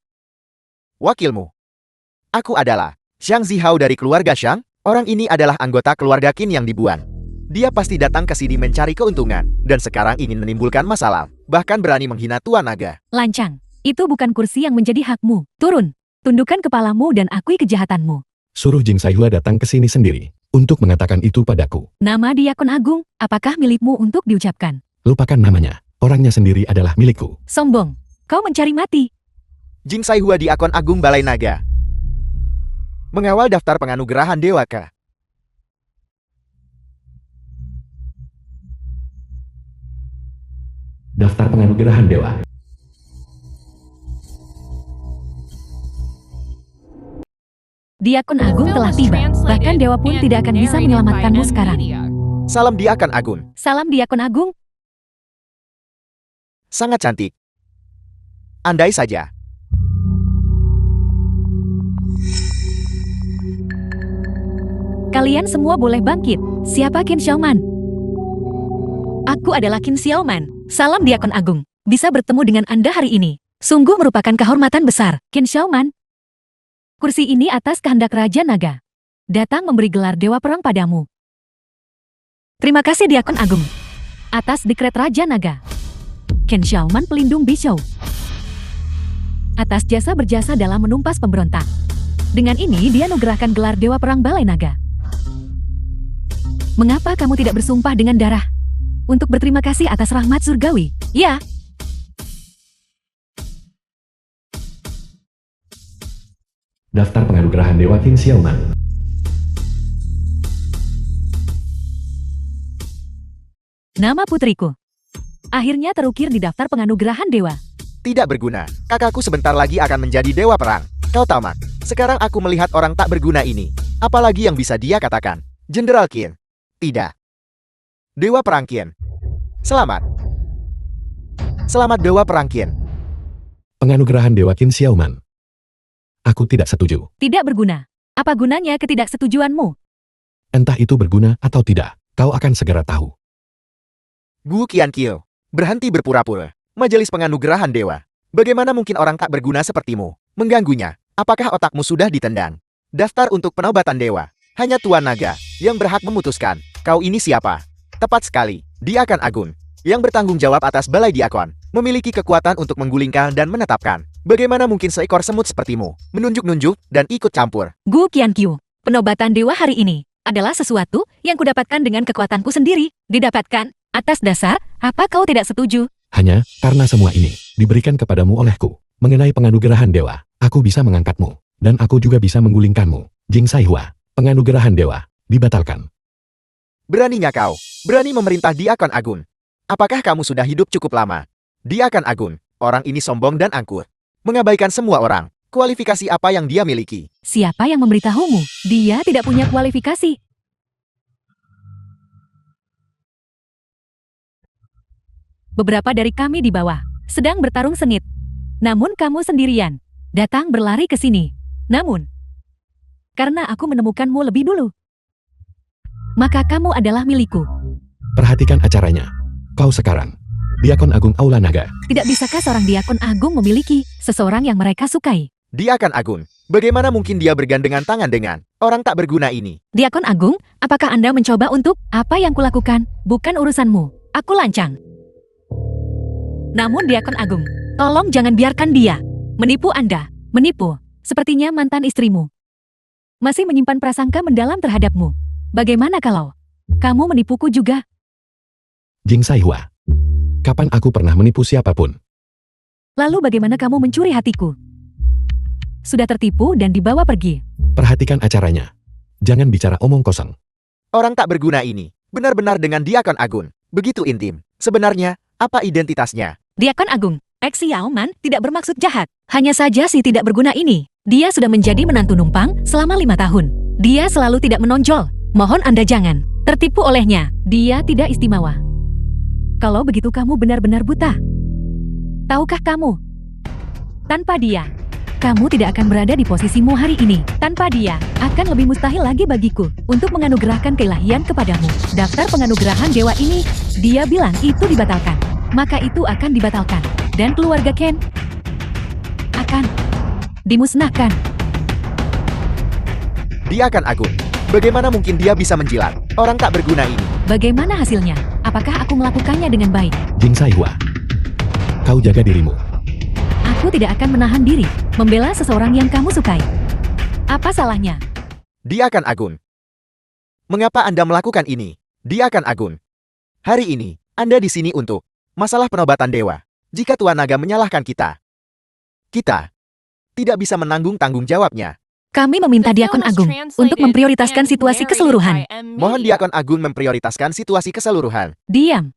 Wakilmu, aku adalah Xiang Zihao dari keluarga Xiang. Orang ini adalah anggota keluarga Qin yang dibuan. Dia pasti datang ke sini mencari keuntungan, dan sekarang ingin menimbulkan masalah, bahkan berani menghina Tuan Naga. Lancang, itu bukan kursi yang menjadi hakmu. Turun, tundukkan kepalamu dan akui kejahatanmu. Suruh Jin Saihua datang ke sini sendiri untuk mengatakan itu padaku. Nama Diakon Agung, apakah milikmu untuk diucapkan? Lupakan namanya. Orangnya sendiri adalah milikku. Sombong, kau mencari mati. Jing Saihua Diakon Agung Balai Naga. Mengawal daftar penganugerahan Dewa Ke. Daftar penganugerahan dewa. Diakon Agung Film telah was tiba, translated bahkan dewa pun and tidak akan bisa narrated menyelamatkanmu by sekarang. NVIDIA. Salam Diakon Agung. Salam Diakon Agung. Sangat cantik. Andai saja. Kalian semua boleh bangkit. Siapa Qin Xiaoman? Aku adalah Qin Xiaoman. Salam Diakon Agung. Bisa bertemu dengan Anda hari ini sungguh merupakan kehormatan besar. Qin Xiaoman, kursi ini atas kehendak Raja Naga datang memberi gelar Dewa Perang padamu. Terima kasih Diakon Agung. Atas dekret Raja Naga, Qin Xiaoman pelindung Bishou. Atas jasa berjasa dalam menumpas pemberontak. Dengan ini dia anugerahkan gelar Dewa Perang Balai Naga. Mengapa kamu tidak bersumpah dengan darah? Untuk berterima kasih atas rahmat surgawi. Ya. Daftar penganugerahan dewa Qin Xiaoman. Nama putriku. Akhirnya terukir di daftar penganugerahan dewa. Tidak berguna. Kakakku sebentar lagi akan menjadi dewa perang. Kau tamat. Sekarang aku melihat orang tak berguna ini. Apalagi yang bisa dia katakan? Jenderal Qin. Tidak. Dewa perang Qin. Selamat. Selamat Dewa perang Qin. Penganugerahan Dewa Qin Xiaoman. Aku tidak setuju. Tidak berguna. Apa gunanya ketidaksetujuanmu? Entah itu berguna atau tidak, kau akan segera tahu. Gu Qianqiu. Berhenti berpura-pura. Majelis penganugerahan dewa. Bagaimana mungkin orang tak berguna sepertimu mengganggunya? Apakah otakmu sudah ditendang? Daftar untuk penobatan dewa. Hanya Tuan Naga yang berhak memutuskan. Kau ini siapa? Tepat sekali. Diakon Agung yang bertanggung jawab atas balai Diakon. Memiliki kekuatan untuk menggulingkan dan menetapkan. Bagaimana mungkin seekor semut sepertimu menunjuk-nunjuk dan ikut campur? Gu Qianqiu, penobatan dewa hari ini adalah sesuatu yang kudapatkan dengan kekuatanku sendiri. Didapatkan atas dasar apa kau tidak setuju? Hanya karena semua ini diberikan kepadamu olehku. Mengenai penganugerahan dewa, aku bisa mengangkatmu. Dan aku juga bisa menggulingkanmu. Jing Saihua, penganugerahan dewa, dibatalkan. Beraninya kau, berani memerintah Diakon Agung. Apakah kamu sudah hidup cukup lama? Diakon Agung, orang ini sombong dan angkuh. Mengabaikan semua orang. Kualifikasi apa yang dia miliki? Siapa yang memberitahumu? Dia tidak punya kualifikasi. Beberapa dari kami di bawah sedang bertarung sengit. Namun kamu sendirian datang berlari ke sini. Namun, karena aku menemukanmu lebih dulu, maka kamu adalah milikku. Perhatikan acaranya. Kau sekarang Diakon Agung Aula Naga. Tidak bisakah seorang diakon agung memiliki seseorang yang mereka sukai? Diakon Agung, bagaimana mungkin dia bergandengan tangan dengan orang tak berguna ini? Diakon Agung, apakah Anda mencoba untuk apa yang kulakukan? Bukan urusanmu. Aku lancang. Namun Diakon Agung, tolong jangan biarkan dia menipu Anda. Menipu, sepertinya mantan istrimu. Masih menyimpan prasangka mendalam terhadapmu. Bagaimana kalau kamu menipuku juga? Jing Saihua. Kapan aku pernah menipu siapapun? Lalu bagaimana kamu mencuri hatiku? Sudah tertipu dan dibawa pergi. Perhatikan acaranya. Jangan bicara omong kosong. Orang tak berguna ini benar-benar dengan Diakon Agung. Begitu intim. Sebenarnya, apa identitasnya? Diakon Agung, X Xiaoman tidak bermaksud jahat. Hanya saja si tidak berguna ini. Dia sudah menjadi menantu numpang selama 5 tahun. Dia selalu tidak menonjol. Mohon Anda jangan tertipu olehnya. Dia tidak istimewa. Kalau begitu kamu benar-benar buta. Tahukah kamu? Tanpa dia, kamu tidak akan berada di posisimu hari ini. Tanpa dia, akan lebih mustahil lagi bagiku untuk menganugerahkan keilahian kepadamu. Daftar penganugerahan dewa ini, dia bilang itu dibatalkan. Maka itu akan dibatalkan. Dan keluarga Ken akan dimusnahkan. Diakon Agung, bagaimana mungkin dia bisa menjilat orang tak berguna ini? Bagaimana hasilnya? Apakah aku melakukannya dengan baik? Jing Saihua. Kau jaga dirimu. Aku tidak akan menahan diri membela seseorang yang kamu sukai. Apa salahnya? Diakon Agung, mengapa Anda melakukan ini? Diakon Agung, hari ini Anda di sini untuk masalah penobatan dewa. Jika Tuan Naga menyalahkan kita tidak bisa menanggung tanggung jawabnya. Kami meminta Diakon Agung untuk memprioritaskan situasi keseluruhan. Mohon Diakon Agung memprioritaskan situasi keseluruhan. Diam.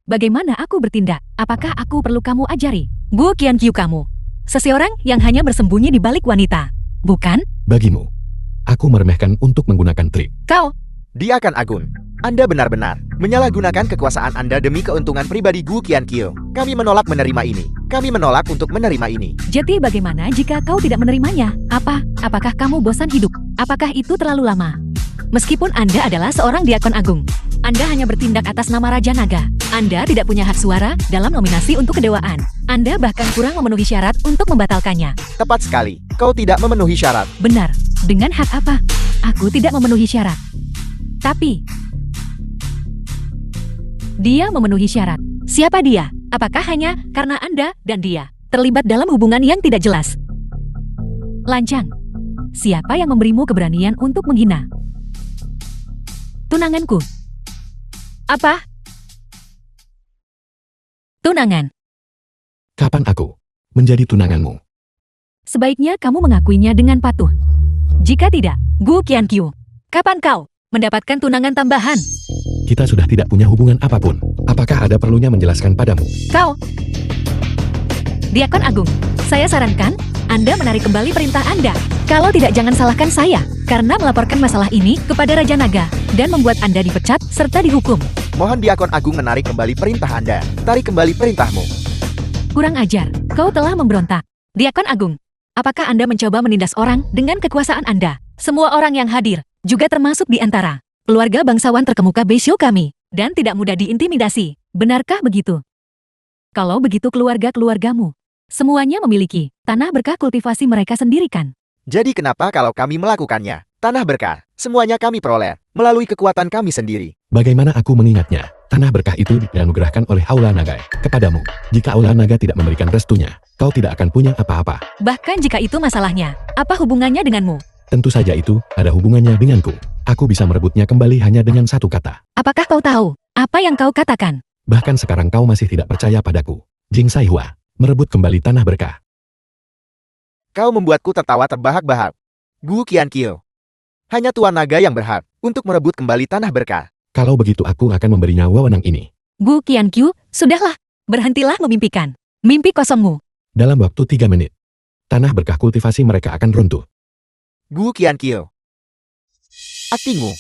Bagaimana aku bertindak? Apakah aku perlu kamu ajari? Gu Qianqiu kamu. Seseorang yang hanya bersembunyi di balik wanita. Bukan? Bagimu, aku meremehkan untuk menggunakan trik. Kau. Diakon Agung, Anda benar-benar menyalahgunakan kekuasaan Anda demi keuntungan pribadi Gu Qianqiu. Kami menolak menerima ini. Kami menolak untuk menerima ini. Jadi bagaimana jika kau tidak menerimanya? Apakah kamu bosan hidup? Apakah itu terlalu lama? Meskipun Anda adalah seorang Diakon Agung, Anda hanya bertindak atas nama Raja Naga. Anda tidak punya hak suara dalam nominasi untuk kedewaan. Anda bahkan kurang memenuhi syarat untuk membatalkannya. Tepat sekali, kau tidak memenuhi syarat. Benar. Dengan hak apa? Aku tidak memenuhi syarat. Tapi dia memenuhi syarat. Siapa dia? Apakah hanya karena Anda dan dia terlibat dalam hubungan yang tidak jelas? Lancang. Siapa yang memberimu keberanian untuk menghina tunanganku? Apa? Tunangan. Kapan aku menjadi tunanganmu? Sebaiknya kamu mengakuinya dengan patuh. Jika tidak, Gu Qianqiu, kapan kau mendapatkan tunangan tambahan? Kita sudah tidak punya hubungan apapun. Apakah ada perlunya menjelaskan padamu? Kau. Diakon Agung, saya sarankan Anda menarik kembali perintah Anda. Kalau tidak jangan salahkan saya, karena melaporkan masalah ini kepada Raja Naga, dan membuat Anda dipecat serta dihukum. Mohon Diakon Agung menarik kembali perintah Anda. Tarik kembali perintahmu. Kurang ajar, kau telah memberontak. Diakon Agung, apakah Anda mencoba menindas orang dengan kekuasaan Anda? Semua orang yang hadir, juga termasuk di antara keluarga bangsawan terkemuka Besyo kami, dan tidak mudah diintimidasi. Benarkah begitu? Kalau begitu keluarga-keluargamu, semuanya memiliki tanah berkah kultivasi mereka sendiri kan? Jadi kenapa kalau kami melakukannya? Tanah berkah, semuanya kami peroleh melalui kekuatan kami sendiri. Bagaimana aku mengingatnya? Tanah berkah itu dianugerahkan oleh Aula Naga kepadamu. Jika Aula Naga tidak memberikan restunya, kau tidak akan punya apa-apa. Bahkan jika itu masalahnya, apa hubungannya denganmu? Tentu saja itu ada hubungannya denganku. Aku bisa merebutnya kembali hanya dengan satu kata. Apakah kau tahu apa yang kau katakan? Bahkan sekarang kau masih tidak percaya padaku. Jing Saihua, merebut kembali tanah berkah. Kau membuatku tertawa terbahak-bahak. Gu Qiankil. Hanya Tuan Naga yang berhak untuk merebut kembali tanah berkah. Kalau begitu aku akan memberinya wewenang ini. Gu Qiankyu, sudahlah. Berhentilah memimpikan mimpi kosongmu. Dalam waktu 3 menit, tanah berkah kultivasi mereka akan runtuh. Gu Qiankil. Aktingmu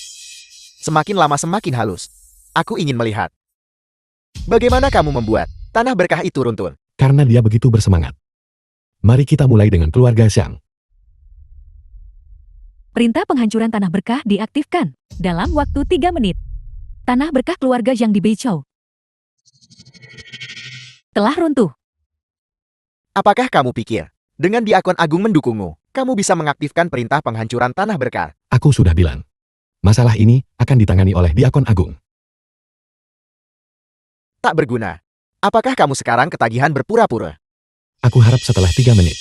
semakin lama semakin halus. Aku ingin melihat bagaimana kamu membuat tanah berkah itu runtuh. Karena dia begitu bersemangat. Mari kita mulai dengan keluarga Xiang. Perintah penghancuran tanah berkah diaktifkan dalam waktu 3 menit. Tanah berkah keluarga yang di Beichou telah runtuh. Apakah kamu pikir dengan Diakon Agung mendukungmu, kamu bisa mengaktifkan perintah penghancuran tanah berkah? Aku sudah bilang. Masalah ini akan ditangani oleh Diakon Agung. Tak berguna. Apakah kamu sekarang ketagihan berpura-pura? Aku harap setelah 3 menit,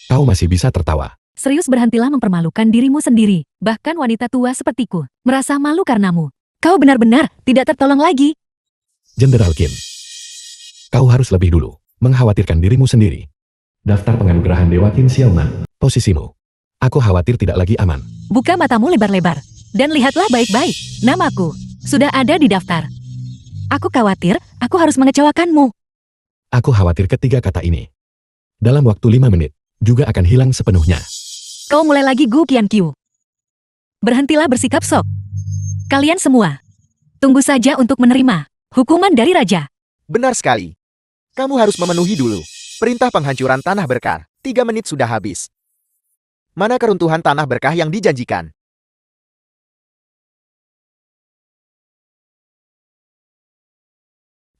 kau masih bisa tertawa. Serius berhentilah mempermalukan dirimu sendiri. Bahkan wanita tua sepertiku merasa malu karenamu. Kau benar-benar tidak tertolong lagi. Jenderal Kim, kau harus lebih dulu mengkhawatirkan dirimu sendiri. Daftar penganugerahan Dewa Qin Xiaoman, posisimu. Aku khawatir tidak lagi aman. Buka matamu lebar-lebar dan lihatlah baik-baik. Namaku sudah ada di daftar. Aku khawatir aku harus mengecewakanmu. Aku khawatir ketiga kata ini, dalam waktu 5 menit, juga akan hilang sepenuhnya. Kau mulai lagi Gu Qiankyu. Berhentilah bersikap sok. Kalian semua, tunggu saja untuk menerima hukuman dari Raja. Benar sekali. Kamu harus memenuhi dulu perintah penghancuran tanah berkah. 3 menit sudah habis. Mana keruntuhan tanah berkah yang dijanjikan?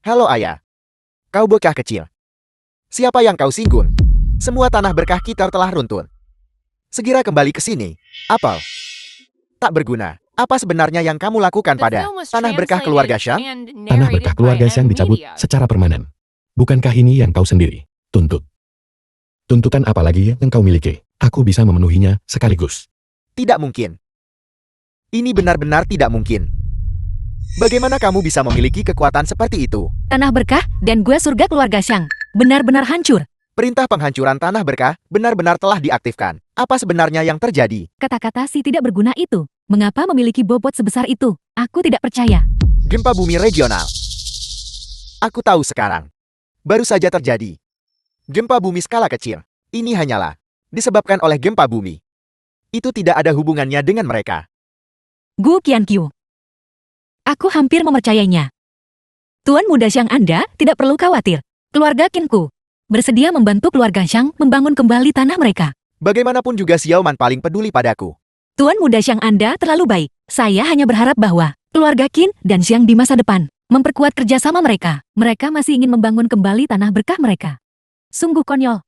Halo ayah. Kau bocah kecil. Siapa yang kau singgung? Semua tanah berkah kita telah runtuh. Segera kembali ke sini. Apel. Tak berguna. Apa sebenarnya yang kamu lakukan The pada film was tanah berkah keluarga translated Xiang? and Tanah berkah narrated keluarga by Xiang dicabut Media. secara permanen. Bukankah ini yang kau sendiri tuntut? Tuntutan apa lagi yang kau miliki? Aku bisa memenuhinya sekaligus. Tidak mungkin. Ini benar-benar tidak mungkin. Bagaimana kamu bisa memiliki kekuatan seperti itu? Tanah berkah dan gua surga keluarga Xiang benar-benar hancur. Perintah penghancuran tanah berkah benar-benar telah diaktifkan. Apa sebenarnya yang terjadi? Kata-kata si tidak berguna itu, mengapa memiliki bobot sebesar itu? Aku tidak percaya. Gempa bumi regional. Aku tahu sekarang. Baru saja terjadi. Gempa bumi skala kecil. Ini hanyalah disebabkan oleh gempa bumi. Itu tidak ada hubungannya dengan mereka. Gu Qiankyu. Aku hampir mempercayainya. Tuan muda Xiang Anda tidak perlu khawatir. Keluarga Qinku bersedia membantu keluarga Xiang membangun kembali tanah mereka. Bagaimanapun juga Xiaoman paling peduli padaku. Tuan muda Xiang Anda terlalu baik. Saya hanya berharap bahwa keluarga Qin dan Xiang di masa depan memperkuat kerjasama mereka. Mereka masih ingin membangun kembali tanah berkah mereka. Sungguh konyol.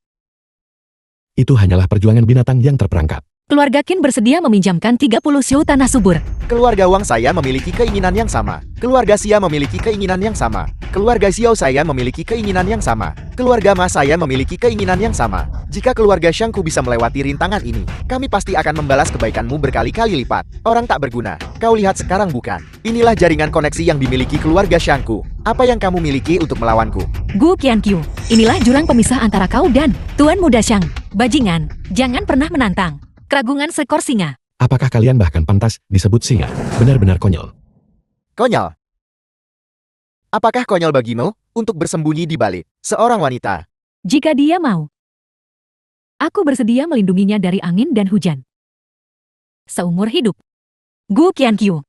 Itu hanyalah perjuangan binatang yang terperangkap. Keluarga Qin bersedia meminjamkan 30 siu tanah subur. Keluarga Wang saya memiliki keinginan yang sama. Keluarga Xia memiliki keinginan yang sama. Keluarga Xiao saya memiliki keinginan yang sama. Keluarga Ma saya memiliki keinginan yang sama. Jika keluarga Xiangku bisa melewati rintangan ini, kami pasti akan membalas kebaikanmu berkali-kali lipat. Orang tak berguna. Kau lihat sekarang bukan? Inilah jaringan koneksi yang dimiliki keluarga Xiangku. Apa yang kamu miliki untuk melawanku? Gu Qiankyu, inilah jurang pemisah antara kau dan Tuan muda Xiang. Bajingan, jangan pernah menantang keragungan seekor singa. Apakah kalian bahkan pantas disebut singa? Benar-benar konyol. Konyol. Apakah konyol bagimu untuk bersembunyi di balik seorang wanita? Jika dia mau, aku bersedia melindunginya dari angin dan hujan. Seumur hidup. Gu Qiankyu.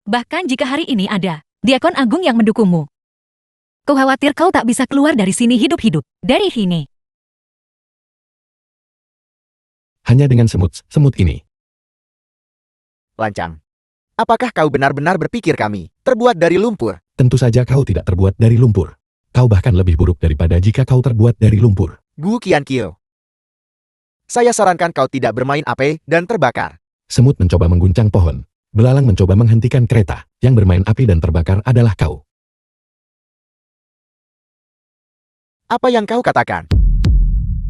Bahkan jika hari ini ada Diakon Agung yang mendukungmu, kau khawatir kau tak bisa keluar dari sini hidup-hidup. Dari sini. Hanya dengan semut ini. Lancang. Apakah kau benar-benar berpikir kami terbuat dari lumpur? Tentu saja kau tidak terbuat dari lumpur. Kau bahkan lebih buruk daripada jika kau terbuat dari lumpur. Gu Qiankyu. Saya sarankan kau tidak bermain api dan terbakar. Semut mencoba mengguncang pohon. Belalang mencoba menghentikan kereta. Yang bermain api dan terbakar adalah kau. Apa yang kau katakan?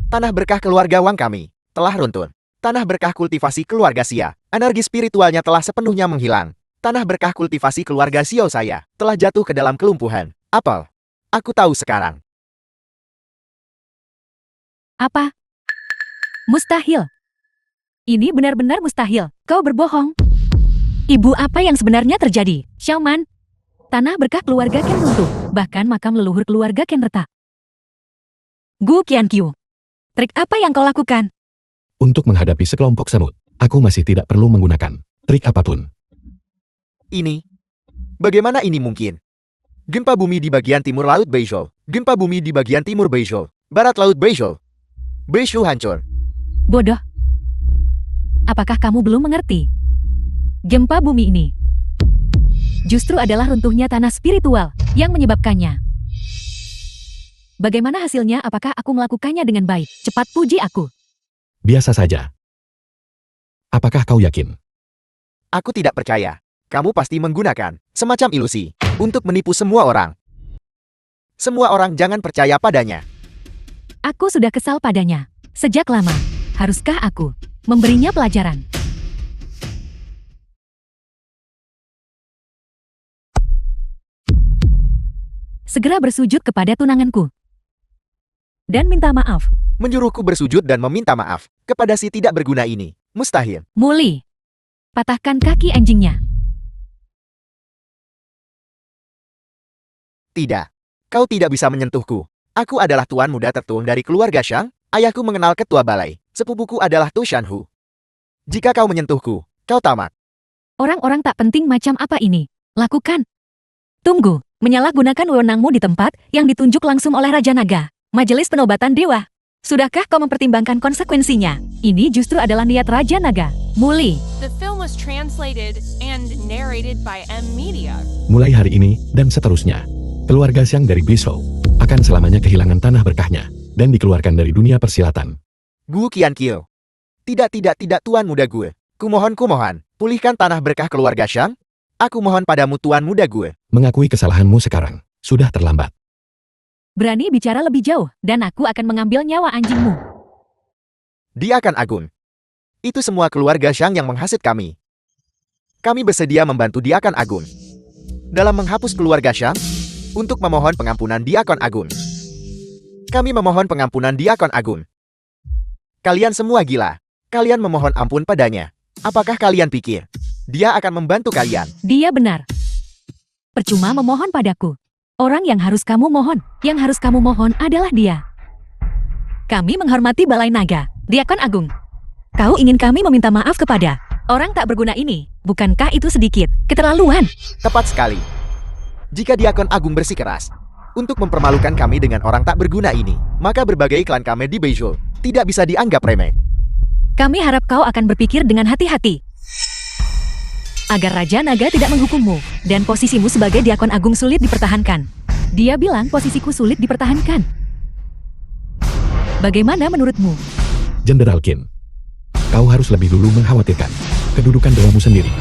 Tanah berkah keluarga Wang kami telah runtuh. Tanah berkah kultivasi keluarga Xia, energi spiritualnya telah sepenuhnya menghilang. Tanah berkah kultivasi keluarga Xiao saya telah jatuh ke dalam kelumpuhan. Apel. Aku tahu sekarang. Apa? Mustahil. Ini benar-benar mustahil. Kau berbohong. Ibu, apa yang sebenarnya terjadi? Xiaoman. Tanah berkah keluarga Ken runtuh. Bahkan makam leluhur keluarga Ken retak. Gu Qiankyu. Trik apa yang kau lakukan? Untuk menghadapi sekelompok semut, aku masih tidak perlu menggunakan trik apapun. Ini. Bagaimana ini mungkin? Gempa bumi di bagian timur Laut Beizhou. Gempa bumi di bagian timur Beizhou. Barat Laut Beizhou. Beizhou hancur. Bodoh. Apakah kamu belum mengerti? Gempa bumi ini justru adalah runtuhnya tanah spiritual yang menyebabkannya. Bagaimana hasilnya? Apakah aku melakukannya dengan baik? Cepat puji aku. Biasa saja. Apakah kau yakin? Aku tidak percaya. Kamu pasti menggunakan semacam ilusi untuk menipu semua orang. Semua orang jangan percaya padanya. Aku sudah kesal padanya. Sejak lama. Haruskah aku memberinya pelajaran? Segera bersujud kepada tunanganku. Dan minta maaf. Menyuruhku bersujud dan meminta maaf kepada si tidak berguna ini. Mustahil. Muli. Patahkan kaki anjingnya. Tidak. Kau tidak bisa menyentuhku. Aku adalah tuan muda tertua dari keluarga Shang. Ayahku mengenal ketua balai. Sepupuku adalah Tu Shanhu. Jika kau menyentuhku, kau tamat. Orang-orang tak penting macam apa ini? Lakukan. Tunggu. Menyalahgunakan wewenangmu di tempat yang ditunjuk langsung oleh Raja Naga. Majelis Penobatan Dewa. Sudahkah kau mempertimbangkan konsekuensinya? Ini justru adalah niat Raja Naga. Muli. The film was translated and narrated by M Media. Mulai hari ini dan seterusnya, keluarga Xiang dari Beizhou akan selamanya kehilangan tanah berkahnya dan dikeluarkan dari dunia persilatan. Gu Qiankyu. Tidak tuan muda gue. Kumohon, pulihkan tanah berkah keluarga Shang. Aku mohon padamu tuan muda gue. Mengakui kesalahanmu sekarang sudah terlambat. Berani bicara lebih jauh, dan aku akan mengambil nyawa anjingmu. Dia akan agung. Itu semua keluarga Shang yang menghasut kami. Kami bersedia membantu Diakon Agung dalam menghapus keluarga Shang untuk memohon pengampunan Diakon Agung. Kami memohon pengampunan Diakon Agung. Kalian semua gila. Kalian memohon ampun padanya. Apakah kalian pikir dia akan membantu kalian? Dia benar. Percuma memohon padaku. Orang yang harus kamu mohon adalah dia. Kami menghormati Balai Naga, Diakon Agung. Kau ingin kami meminta maaf kepada orang tak berguna ini? Bukankah itu sedikit keterlaluan? Tepat sekali. Jika Diakon Agung bersikeras untuk mempermalukan kami dengan orang tak berguna ini, maka berbagai klan kami di Beizhou tidak bisa dianggap remeh. Kami harap kau akan berpikir dengan hati-hati. Agar Raja Naga tidak menghukummu, dan posisimu sebagai Diakon Agung sulit dipertahankan. Dia bilang posisiku sulit dipertahankan. Bagaimana menurutmu? Jenderal Qin, kau harus lebih dulu mengkhawatirkan kedudukan dewamu sendiri.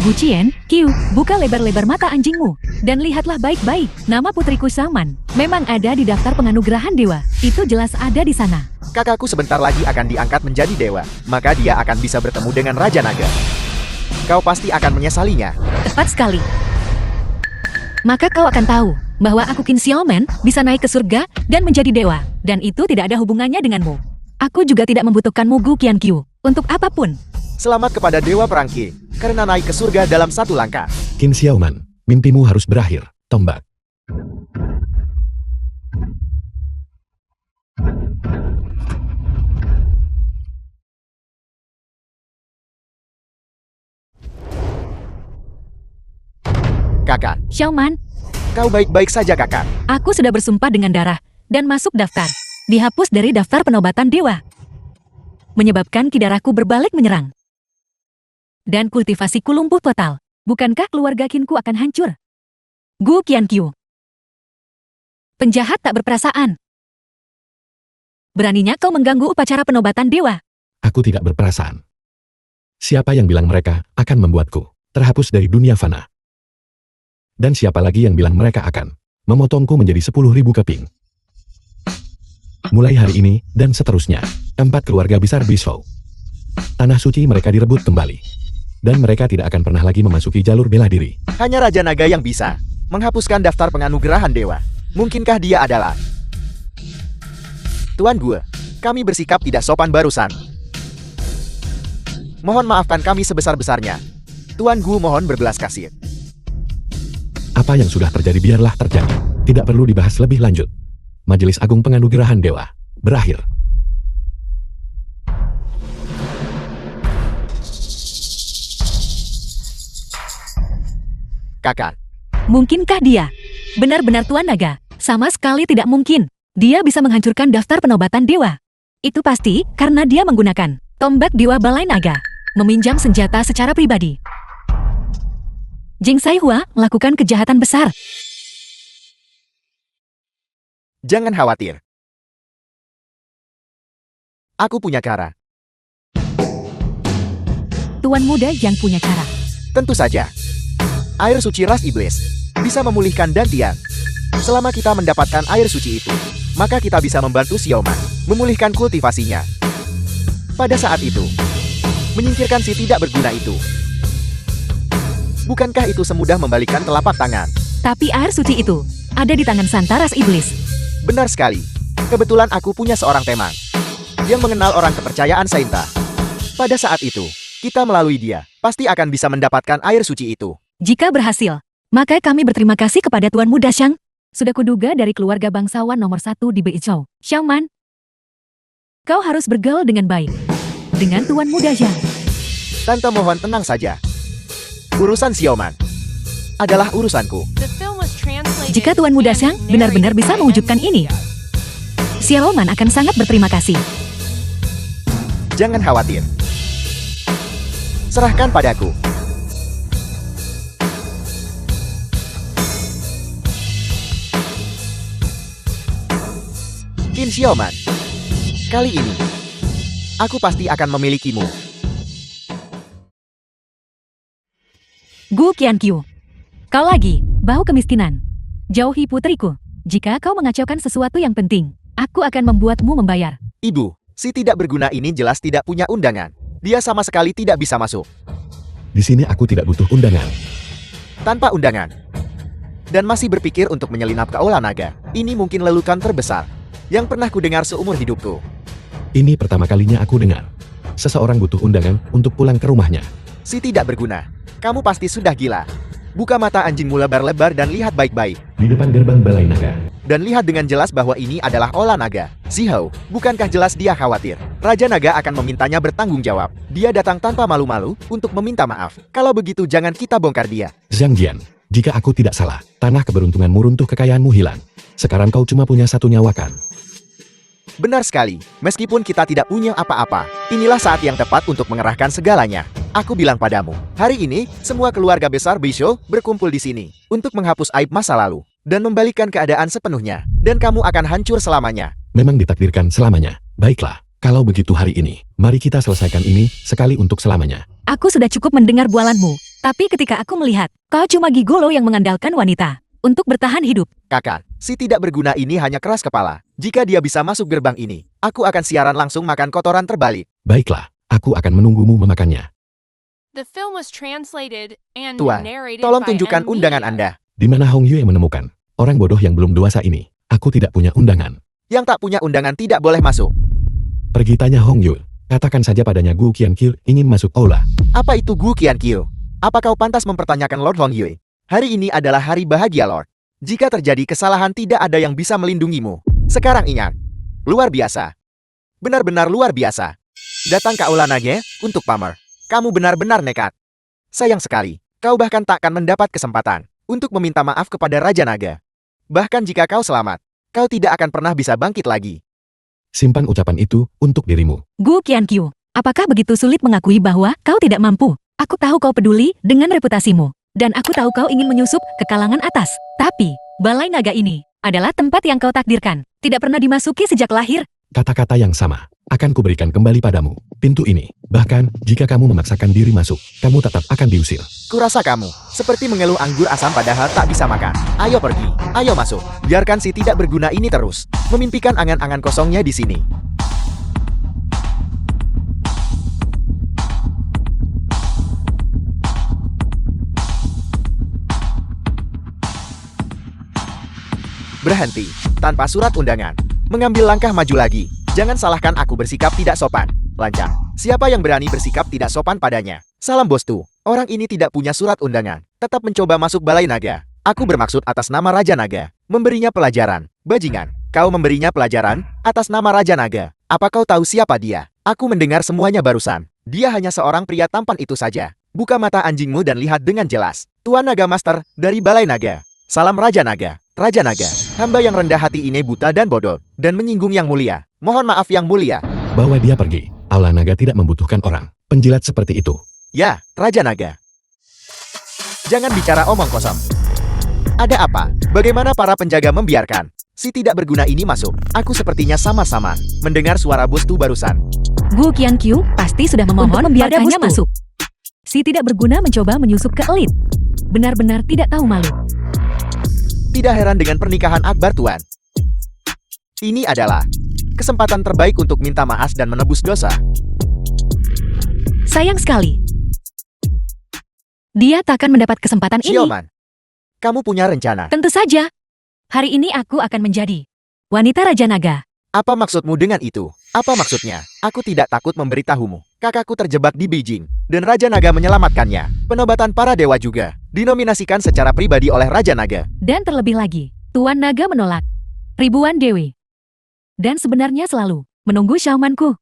Gu Qian, Qiu, buka lebar-lebar mata anjingmu, dan lihatlah baik-baik. Nama putriku Shaman memang ada di daftar penganugerahan dewa. Itu jelas ada di sana. Kakakku sebentar lagi akan diangkat menjadi dewa, maka dia akan bisa bertemu dengan Raja Naga. Kau pasti akan menyesalinya. Tepat sekali. Maka kau akan tahu bahwa aku Qin Xiaoman bisa naik ke surga dan menjadi dewa, dan itu tidak ada hubungannya denganmu. Aku juga tidak membutuhkanmu Gu Qiankyu untuk apapun. Selamat kepada Dewa Perang Qi, karena naik ke surga dalam satu langkah. Qin Xiaoman, Mimpimu harus berakhir, tombak. Kakak, Xiaoman, kau baik-baik saja kakak. aku sudah bersumpah dengan darah dan masuk daftar. Dihapus dari daftar penobatan dewa. Menyebabkan ki darahku berbalik menyerang. Dan kultivasiku lumpuh total. Bukankah keluarga Qinku akan hancur? Gu Qianqiu. Penjahat tak berperasaan. Beraninya kau mengganggu upacara penobatan dewa. Aku tidak berperasaan. Siapa yang bilang mereka akan membuatku terhapus dari dunia fana? Dan siapa lagi yang bilang mereka akan memotongku menjadi 10.000 keping? Mulai hari ini dan seterusnya, 4 keluarga besar Bishou. Tanah suci mereka direbut kembali. Dan mereka tidak akan pernah lagi memasuki jalur bela diri. Hanya Raja Naga yang bisa menghapuskan daftar penganugerahan dewa. Mungkinkah dia adalah Tuan Gue? Kami bersikap tidak sopan barusan. Mohon maafkan kami sebesar-besarnya. Tuan Gue mohon berbelas kasih. Apa yang sudah terjadi biarlah terjadi. Tidak perlu dibahas lebih lanjut. Majelis Agung Penganugerahan Dewa berakhir. Kakak, Mungkinkah dia? Benar-benar Tuan Naga. Sama sekali tidak mungkin. Dia bisa menghancurkan daftar penobatan dewa. Itu pasti karena dia menggunakan tombak dewa balai naga. Meminjam senjata secara pribadi. Jing Saihua melakukan kejahatan besar. jangan khawatir. Aku punya cara. Tuan muda yang punya cara. Tentu saja. Air suci ras iblis bisa memulihkan Dantian. Selama kita mendapatkan air suci itu, maka kita bisa membantu Xiaoman memulihkan kultivasinya. Pada saat itu, menyingkirkan si tidak berguna itu. Bukankah itu semudah membalikkan telapak tangan? Tapi air suci itu ada di tangan Santaras Iblis. Benar sekali. Kebetulan aku punya seorang teman yang mengenal orang kepercayaan Sainta. Pada saat itu, kita melalui dia pasti akan bisa mendapatkan air suci itu. Jika berhasil, maka kami berterima kasih kepada Tuan Muda Xiang. Sudah kuduga dari keluarga bangsawan nomor 1 di Beizhou. Xiaoman, kau harus bergaul dengan baik dengan Tuan Muda Xiang. Tante mohon tenang saja. Urusan Xiaoman adalah urusanku. The film was translated Jika Tuan Muda and Xiang benar-benar bisa narrated by mewujudkan MC ini, Xiaoman akan sangat berterima kasih. Jangan khawatir. Serahkan padaku. Qin Xiaoman. Kali ini, aku pasti akan memilikimu. Gu Qianqiu, kau lagi bau kemiskinan. Jauhi putriku. Jika kau mengacaukan sesuatu yang penting, aku akan membuatmu membayar. Ibu, si tidak berguna ini jelas tidak punya undangan. Dia sama sekali tidak bisa masuk. Di sini aku tidak butuh undangan. Tanpa undangan. Dan masih berpikir untuk menyelinap ke Aula Naga. Ini mungkin lelukan terbesar yang pernah kudengar seumur hidupku. Ini pertama kalinya aku dengar. Seseorang butuh undangan untuk pulang ke rumahnya. Si tidak berguna. Kamu pasti sudah gila. Buka mata anjingmu lebar-lebar dan lihat baik-baik. Di depan gerbang Balai Naga. Dan lihat dengan jelas bahwa ini adalah Aula Naga. Zihou, bukankah jelas dia khawatir? Raja Naga akan memintanya bertanggung jawab. Dia datang tanpa malu-malu untuk meminta maaf. Kalau begitu jangan kita bongkar dia. Zhang Jian, jika aku tidak salah, tanah keberuntunganmu runtuh, kekayaanmu hilang. Sekarang kau cuma punya satu nyawa kan? Benar sekali. Meskipun kita tidak punya apa-apa, inilah saat yang tepat untuk mengerahkan segalanya. Aku bilang padamu, hari ini, semua keluarga besar Beizhou berkumpul di sini untuk menghapus aib masa lalu dan membalikkan keadaan sepenuhnya. Dan kamu akan hancur selamanya. Memang ditakdirkan selamanya. Baiklah, kalau begitu hari ini, mari kita selesaikan ini sekali untuk selamanya. Aku sudah cukup mendengar bualanmu. Tapi ketika aku melihat, kau cuma gigolo yang mengandalkan wanita untuk bertahan hidup. Kakak, si tidak berguna ini hanya keras kepala. Jika dia bisa masuk gerbang ini, aku akan siaran langsung makan kotoran terbalik. Baiklah, aku akan menunggumu memakannya. The film was translated and Tuan, narrated tolong by tunjukkan M. undangan Media. Anda. Di mana Hong Yue menemukan orang bodoh yang belum dewasa ini? Aku tidak punya undangan. Yang tak punya undangan tidak boleh masuk. Pergi tanya Hong Yue. Katakan saja padanya Gu Qianqiu ingin masuk aula. Apa itu Gu Qianqiu? Apa kau pantas mempertanyakan Lord Hong Yue? Hari ini adalah hari bahagia, Lord. Jika terjadi kesalahan tidak ada yang bisa melindungimu. Sekarang ingat. Luar biasa. Benar-benar luar biasa. Datang ke Aula Naga untuk pamer. Kamu benar-benar nekat. Sayang sekali, kau bahkan takkan mendapat kesempatan untuk meminta maaf kepada Raja Naga. Bahkan jika kau selamat, kau tidak akan pernah bisa bangkit lagi. Simpan ucapan itu untuk dirimu. Gu Qiankyu, apakah begitu sulit mengakui bahwa kau tidak mampu? Aku tahu kau peduli dengan reputasimu. Dan aku tahu kau ingin menyusup ke kalangan atas. Tapi, Balai Naga ini adalah tempat yang kau takdirkan. Tidak pernah dimasuki sejak lahir. Kata-kata yang sama akan kuberikan kembali padamu. Pintu ini, bahkan jika kamu memaksakan diri masuk, kamu tetap akan diusir. Kurasa kamu seperti mengeluh anggur asam padahal tak bisa makan. Ayo pergi, ayo masuk. Biarkan si tidak berguna ini terus memimpikan angan-angan kosongnya di sini. Berhenti, tanpa surat undangan. Mengambil langkah maju lagi. Jangan salahkan aku bersikap tidak sopan. Lancang. Siapa yang berani bersikap tidak sopan padanya? Salam bostu. Orang ini tidak punya surat undangan. Tetap mencoba masuk Balai Naga. Aku bermaksud atas nama Raja Naga. Memberinya pelajaran. Bajingan. Kau memberinya pelajaran atas nama Raja Naga. Apa kau tahu siapa dia? Aku mendengar semuanya barusan. Dia hanya seorang pria tampan itu saja. Buka mata anjingmu dan lihat dengan jelas. Tuan Naga Master dari Balai Naga. Salam Raja Naga. Raja Naga, hamba yang rendah hati ini buta dan bodoh, dan menyinggung yang mulia. Mohon maaf yang mulia. Bawa dia pergi. Aula Naga tidak membutuhkan orang penjilat seperti itu. Ya, Raja Naga. Jangan bicara omong kosong. Ada apa? Bagaimana para penjaga membiarkan si tidak berguna ini masuk? Aku sepertinya sama-sama mendengar suara bostu barusan. Gu Qiankyu pasti sudah memohon membiarkannya masuk. Si tidak berguna mencoba menyusup ke elit. Benar-benar tidak tahu malu. Tidak heran dengan pernikahan Akbar, Tuan. Ini adalah kesempatan terbaik untuk minta maaf dan menebus dosa. Sayang sekali. Dia takkan mendapat kesempatan ini. Xiaoman, kamu punya rencana. Tentu saja. Hari ini aku akan menjadi wanita Raja Naga. Apa maksudmu dengan itu? Apa maksudnya? Aku tidak takut memberitahumu. Kakakku terjebak di Beijing, dan Raja Naga menyelamatkannya. Penobatan para dewa juga dinominasikan secara pribadi oleh Raja Naga. Dan terlebih lagi, Tuan Naga menolak ribuan dewi. Dan sebenarnya selalu menunggu Xiaomanku.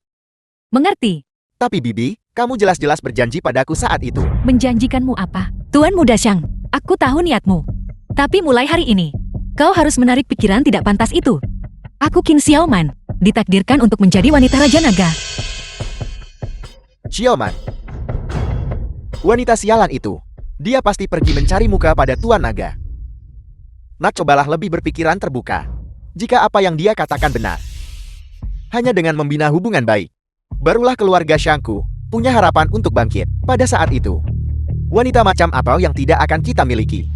Mengerti? Tapi Bibi, kamu jelas-jelas berjanji padaku saat itu. Menjanjikanmu apa? Tuan Muda Xiang, aku tahu niatmu. Tapi mulai hari ini, kau harus menarik pikiran tidak pantas itu. Aku Qin Xiaoman, ditakdirkan untuk menjadi wanita Raja Naga. Xiaoman, wanita sialan itu. Dia pasti pergi mencari muka pada Tuan Naga. Nak, cobalah lebih berpikiran terbuka. Jika apa yang dia katakan benar. Hanya dengan membina hubungan baik, barulah keluarga Shangku punya harapan untuk bangkit. Pada saat itu, wanita macam apa yang tidak akan kita miliki?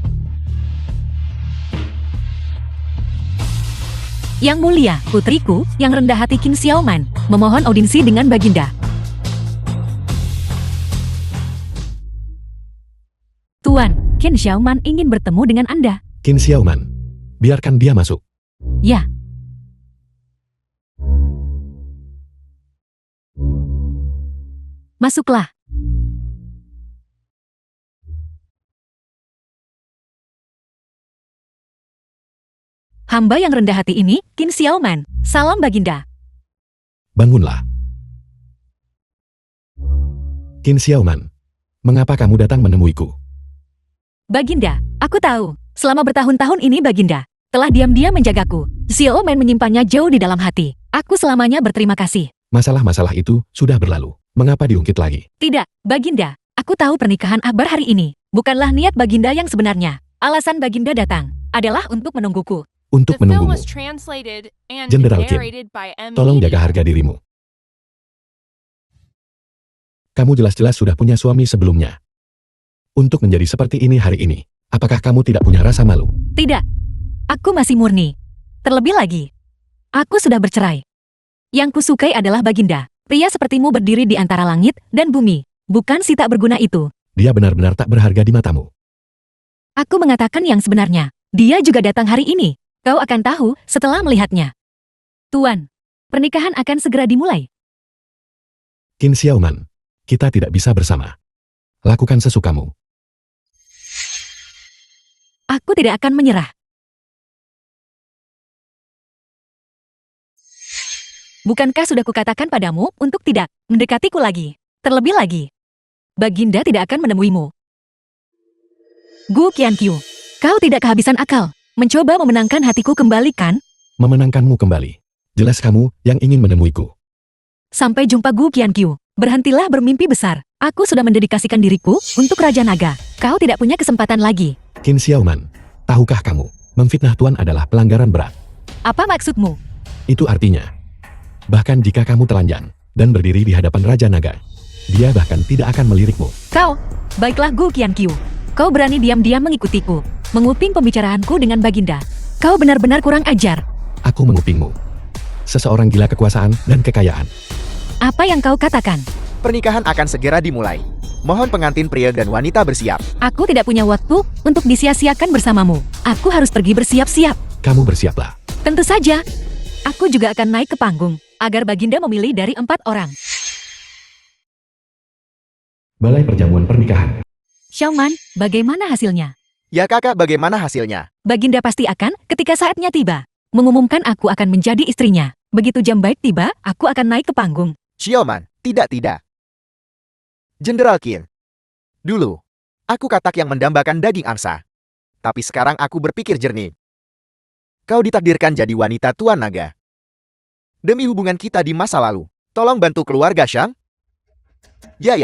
Yang mulia, putriku, yang rendah hati Qin Xiaoman, memohon audiensi dengan Baginda. Tuan, Qin Xiaoman ingin bertemu dengan Anda. Qin Xiaoman, biarkan dia masuk. Ya. Masuklah. Hamba yang rendah hati ini, Qin Xiaoman. Salam Baginda. Bangunlah. Qin Xiaoman, mengapa kamu datang menemuiku? Baginda, aku tahu. Selama bertahun-tahun ini Baginda telah diam-diam menjagaku. Xiaoman menyimpannya jauh di dalam hati. Aku selamanya berterima kasih. Masalah-masalah itu sudah berlalu. Mengapa diungkit lagi? Tidak, Baginda. Aku tahu pernikahan Akbar hari ini bukanlah niat Baginda yang sebenarnya. Alasan Baginda datang adalah untuk menungguku. Untuk The film menunggumu. was translated and Jenderal Kim, narrated by M. Tolong jaga harga dirimu. Kamu jelas-jelas sudah punya suami sebelumnya. Untuk menjadi seperti ini hari ini, apakah kamu tidak punya rasa malu? Tidak. Aku masih murni. Terlebih lagi, aku sudah bercerai. Yang kusukai adalah Baginda. Pria sepertimu berdiri di antara langit dan bumi. Bukan si tak berguna itu. Dia benar-benar tak berharga di matamu. Aku mengatakan yang sebenarnya. Dia juga datang hari ini. Kau akan tahu setelah melihatnya. Tuan, pernikahan akan segera dimulai. Qin Xiaoman, kita tidak bisa bersama. Lakukan sesukamu. Aku tidak akan menyerah. Bukankah sudah kukatakan padamu untuk tidak mendekatiku lagi? Terlebih lagi, Baginda tidak akan menemuimu. Gu Qianqiu, kau tidak kehabisan akal. Mencoba memenangkan hatiku kembali kan? Memenangkanmu kembali. Jelas kamu yang ingin menemuiku. Sampai jumpa Gu Qianqiu. Berhentilah bermimpi besar. Aku sudah mendedikasikan diriku untuk Raja Naga. Kau tidak punya kesempatan lagi. Qin Xiaoman, tahukah kamu, memfitnah Tuan adalah pelanggaran berat. Apa maksudmu? Itu artinya, bahkan jika kamu telanjang dan berdiri di hadapan Raja Naga, dia bahkan tidak akan melirikmu. Kau, baiklah Gu Qianqiu. Kau berani diam-diam mengikutiku, menguping pembicaraanku dengan Baginda. Kau benar-benar kurang ajar. Aku mengupingmu. Seseorang gila kekuasaan dan kekayaan. Apa yang kau katakan? Pernikahan akan segera dimulai. Mohon pengantin pria dan wanita bersiap. Aku tidak punya waktu untuk disia-siakan bersamamu. Aku harus pergi bersiap-siap. Kamu bersiaplah. Tentu saja. Aku juga akan naik ke panggung, agar Baginda memilih dari 4 orang. Balai perjamuan pernikahan. Xiaoman, bagaimana hasilnya? Ya kakak, bagaimana hasilnya? Baginda pasti akan, ketika saatnya tiba, mengumumkan aku akan menjadi istrinya. Begitu jam baik tiba, aku akan naik ke panggung. Xiaoman, tidak. Jenderal Qin. Dulu, aku katak yang mendambakan daging angsa. Tapi sekarang aku berpikir jernih. Kau ditakdirkan jadi wanita Tuan Naga. Demi hubungan kita di masa lalu, tolong bantu keluarga Shang. Ya,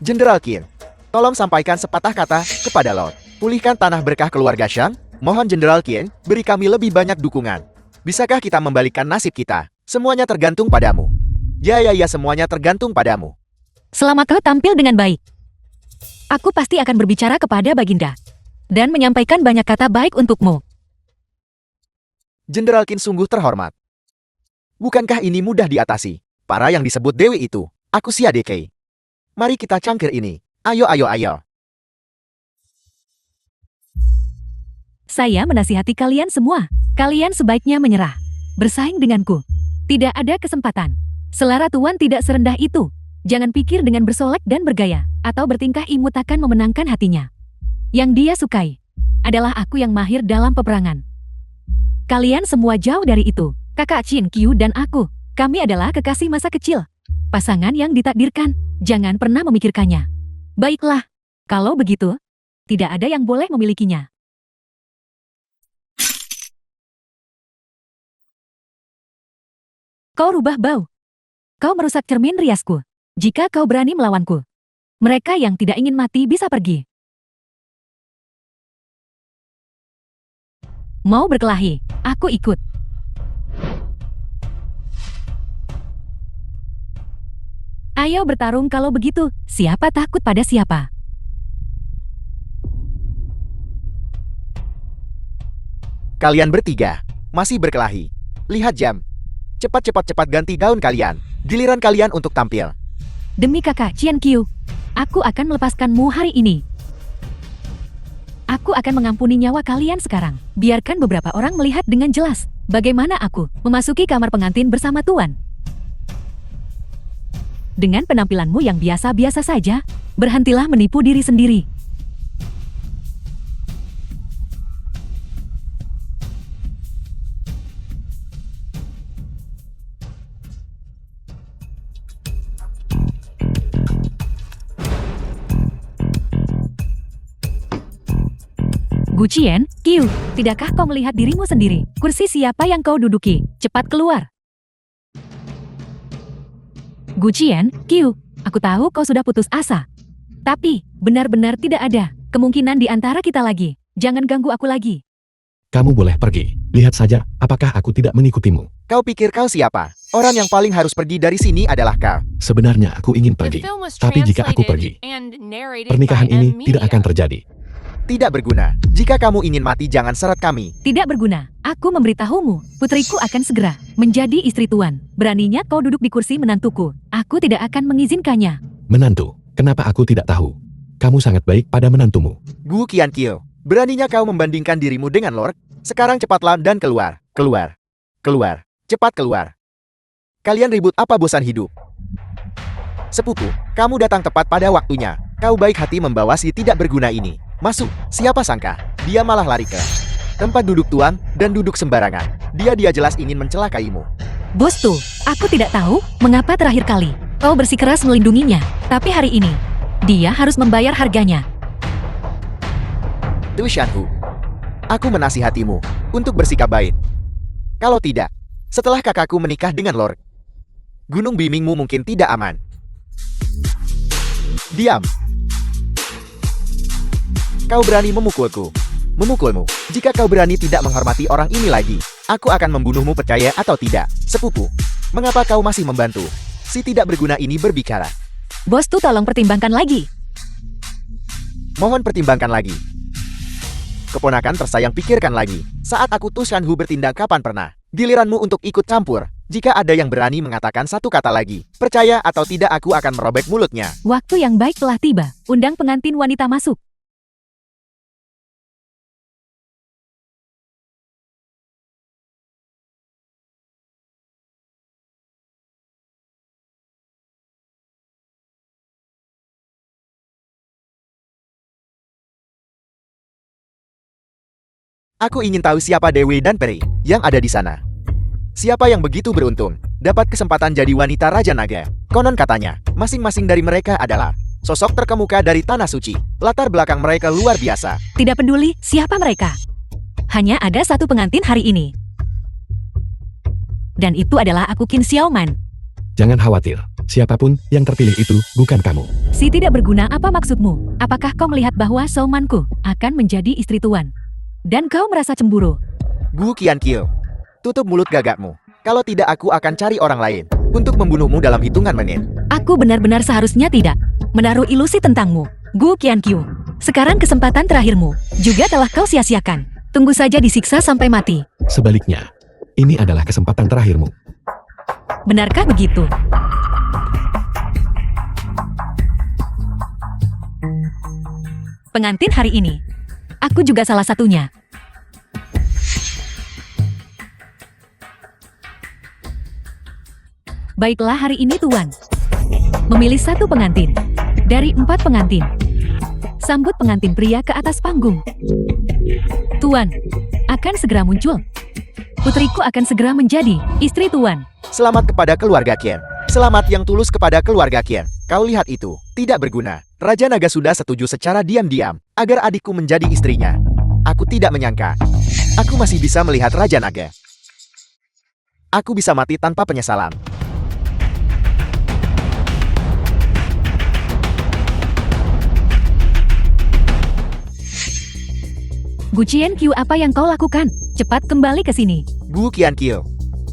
Jenderal Qin. Tolong sampaikan sepatah kata kepada Lord. Pulihkan tanah berkah keluarga Shang. Mohon Jenderal Qin, beri kami lebih banyak dukungan. Bisakah kita membalikkan nasib kita? Semuanya tergantung padamu. Ya, semuanya tergantung padamu. Selama kau tampil dengan baik, aku pasti akan berbicara kepada Baginda dan menyampaikan banyak kata baik untukmu. Jenderal Qin sungguh terhormat. Bukankah ini mudah diatasi? Para yang disebut Dewi itu, aku Siadekei. Mari kita cangkir ini. Ayo. Saya menasihati kalian semua. Kalian sebaiknya menyerah. Bersaing denganku. Tidak ada kesempatan. Selera Tuan tidak serendah itu. Jangan pikir dengan bersolek dan bergaya, atau bertingkah imut akan memenangkan hatinya. Yang dia sukai adalah aku yang mahir dalam peperangan. Kalian semua jauh dari itu. Kakak Qin Qiu dan aku, kami adalah kekasih masa kecil. Pasangan yang ditakdirkan, jangan pernah memikirkannya. Baiklah, kalau begitu, tidak ada yang boleh memilikinya. Kau rubah bau. Kau merusak cermin riasku. Jika kau berani melawanku, mereka yang tidak ingin mati bisa pergi. Mau berkelahi, aku ikut. Ayo bertarung kalau begitu, siapa takut pada siapa? Kalian bertiga masih berkelahi. Lihat jam. Cepat ganti gaun kalian. Giliran kalian untuk tampil. Demi kakak Qin Qiu, aku akan melepaskanmu hari ini. Aku akan mengampuni nyawa kalian sekarang. Biarkan beberapa orang melihat dengan jelas bagaimana aku memasuki kamar pengantin bersama Tuan. Dengan penampilanmu yang biasa-biasa saja, berhentilah menipu diri sendiri. Gu Qianqiu, tidakkah kau melihat dirimu sendiri? Kursi siapa yang kau duduki? Cepat keluar. Gu Qianqiu, aku tahu kau sudah putus asa. Tapi, benar-benar tidak ada kemungkinan di antara kita lagi. Jangan ganggu aku lagi. Kamu boleh pergi. Lihat saja, apakah aku tidak mengikutimu. Kau pikir kau siapa? Orang yang paling harus pergi dari sini adalah kau. Sebenarnya aku ingin pergi. Tapi jika aku pergi, pernikahan ini tidak akan terjadi. Tidak berguna. Jika kamu ingin mati, jangan seret kami. Tidak berguna. Aku memberitahumu, putriku akan segera menjadi istri Tuan. Beraninya kau duduk di kursi menantuku. Aku tidak akan mengizinkannya. Menantu, kenapa aku tidak tahu? Kamu sangat baik pada menantumu. Gu Qianqiu, beraninya kau membandingkan dirimu dengan Lord? Sekarang cepatlah dan keluar. Keluar. Cepat keluar. Kalian ribut apa bosan hidup? Sepupu, kamu datang tepat pada waktunya. Kau baik hati membawa si tidak berguna ini. Masuk, siapa sangka? dia malah lari ke tempat duduk tuan dan duduk sembarangan. Dia jelas ingin mencelakaimu. Bos Tu, aku tidak tahu mengapa terakhir kali kau bersikeras melindunginya. Tapi hari ini, dia harus membayar harganya. Tu Shanhu, aku menasihatimu untuk bersikap baik. Kalau tidak, setelah kakakku menikah dengan Lord, Gunung Bimingmu mungkin tidak aman. Diam. Kau berani memukulku. Memukulmu. Jika kau berani tidak menghormati orang ini lagi, aku akan membunuhmu, percaya atau tidak. Sepupu, mengapa kau masih membantu si tidak berguna ini berbicara? Bos Tu, tolong pertimbangkan lagi. Mohon pertimbangkan lagi. Keponakan tersayang, pikirkan lagi. Saat aku Tu Shanhu bertindak, kapan pernah giliranmu untuk ikut campur? Jika ada yang berani mengatakan satu kata lagi, percaya atau tidak, aku akan merobek mulutnya. Waktu yang baik telah tiba. Undang pengantin wanita masuk. Aku ingin tahu siapa Dewi dan Peri yang ada di sana. Siapa yang begitu beruntung dapat kesempatan jadi wanita Raja Naga? Konon katanya, masing-masing dari mereka adalah sosok terkemuka dari Tanah Suci. Latar belakang mereka luar biasa. Tidak peduli siapa mereka. Hanya ada satu pengantin hari ini. Dan itu adalah aku, Qin Xiaoman. Jangan khawatir, siapapun yang terpilih itu bukan kamu. Si tidak berguna, apa maksudmu? Apakah kau melihat bahwa Xiaomanku akan menjadi istri tuan? Dan kau merasa cemburu? Gu Qianqiu, tutup mulut gagakmu. Kalau tidak, aku akan cari orang lain untuk membunuhmu dalam hitungan menit. Aku benar-benar seharusnya tidak menaruh ilusi tentangmu, Gu Qianqiu. Sekarang kesempatan terakhirmu juga telah kau sia-siakan. Tunggu saja disiksa sampai mati. Sebaliknya, ini adalah kesempatan terakhirmu. Benarkah begitu? Pengantin hari ini, aku juga salah satunya. Baiklah, hari ini Tuan memilih satu pengantin dari 4 pengantin. Sambut pengantin pria ke atas panggung. Tuan akan segera muncul. Putriku akan segera menjadi istri Tuan. Selamat kepada keluarga Qian. Selamat yang tulus kepada keluarga Qian. Kau lihat itu, tidak berguna. Raja Naga sudah setuju secara diam-diam agar adikku menjadi istrinya. Aku tidak menyangka aku masih bisa melihat Raja Naga. Aku bisa mati tanpa penyesalan. Gu Qianqiu, apa yang kau lakukan? Cepat kembali ke sini. Gu Qianqiu,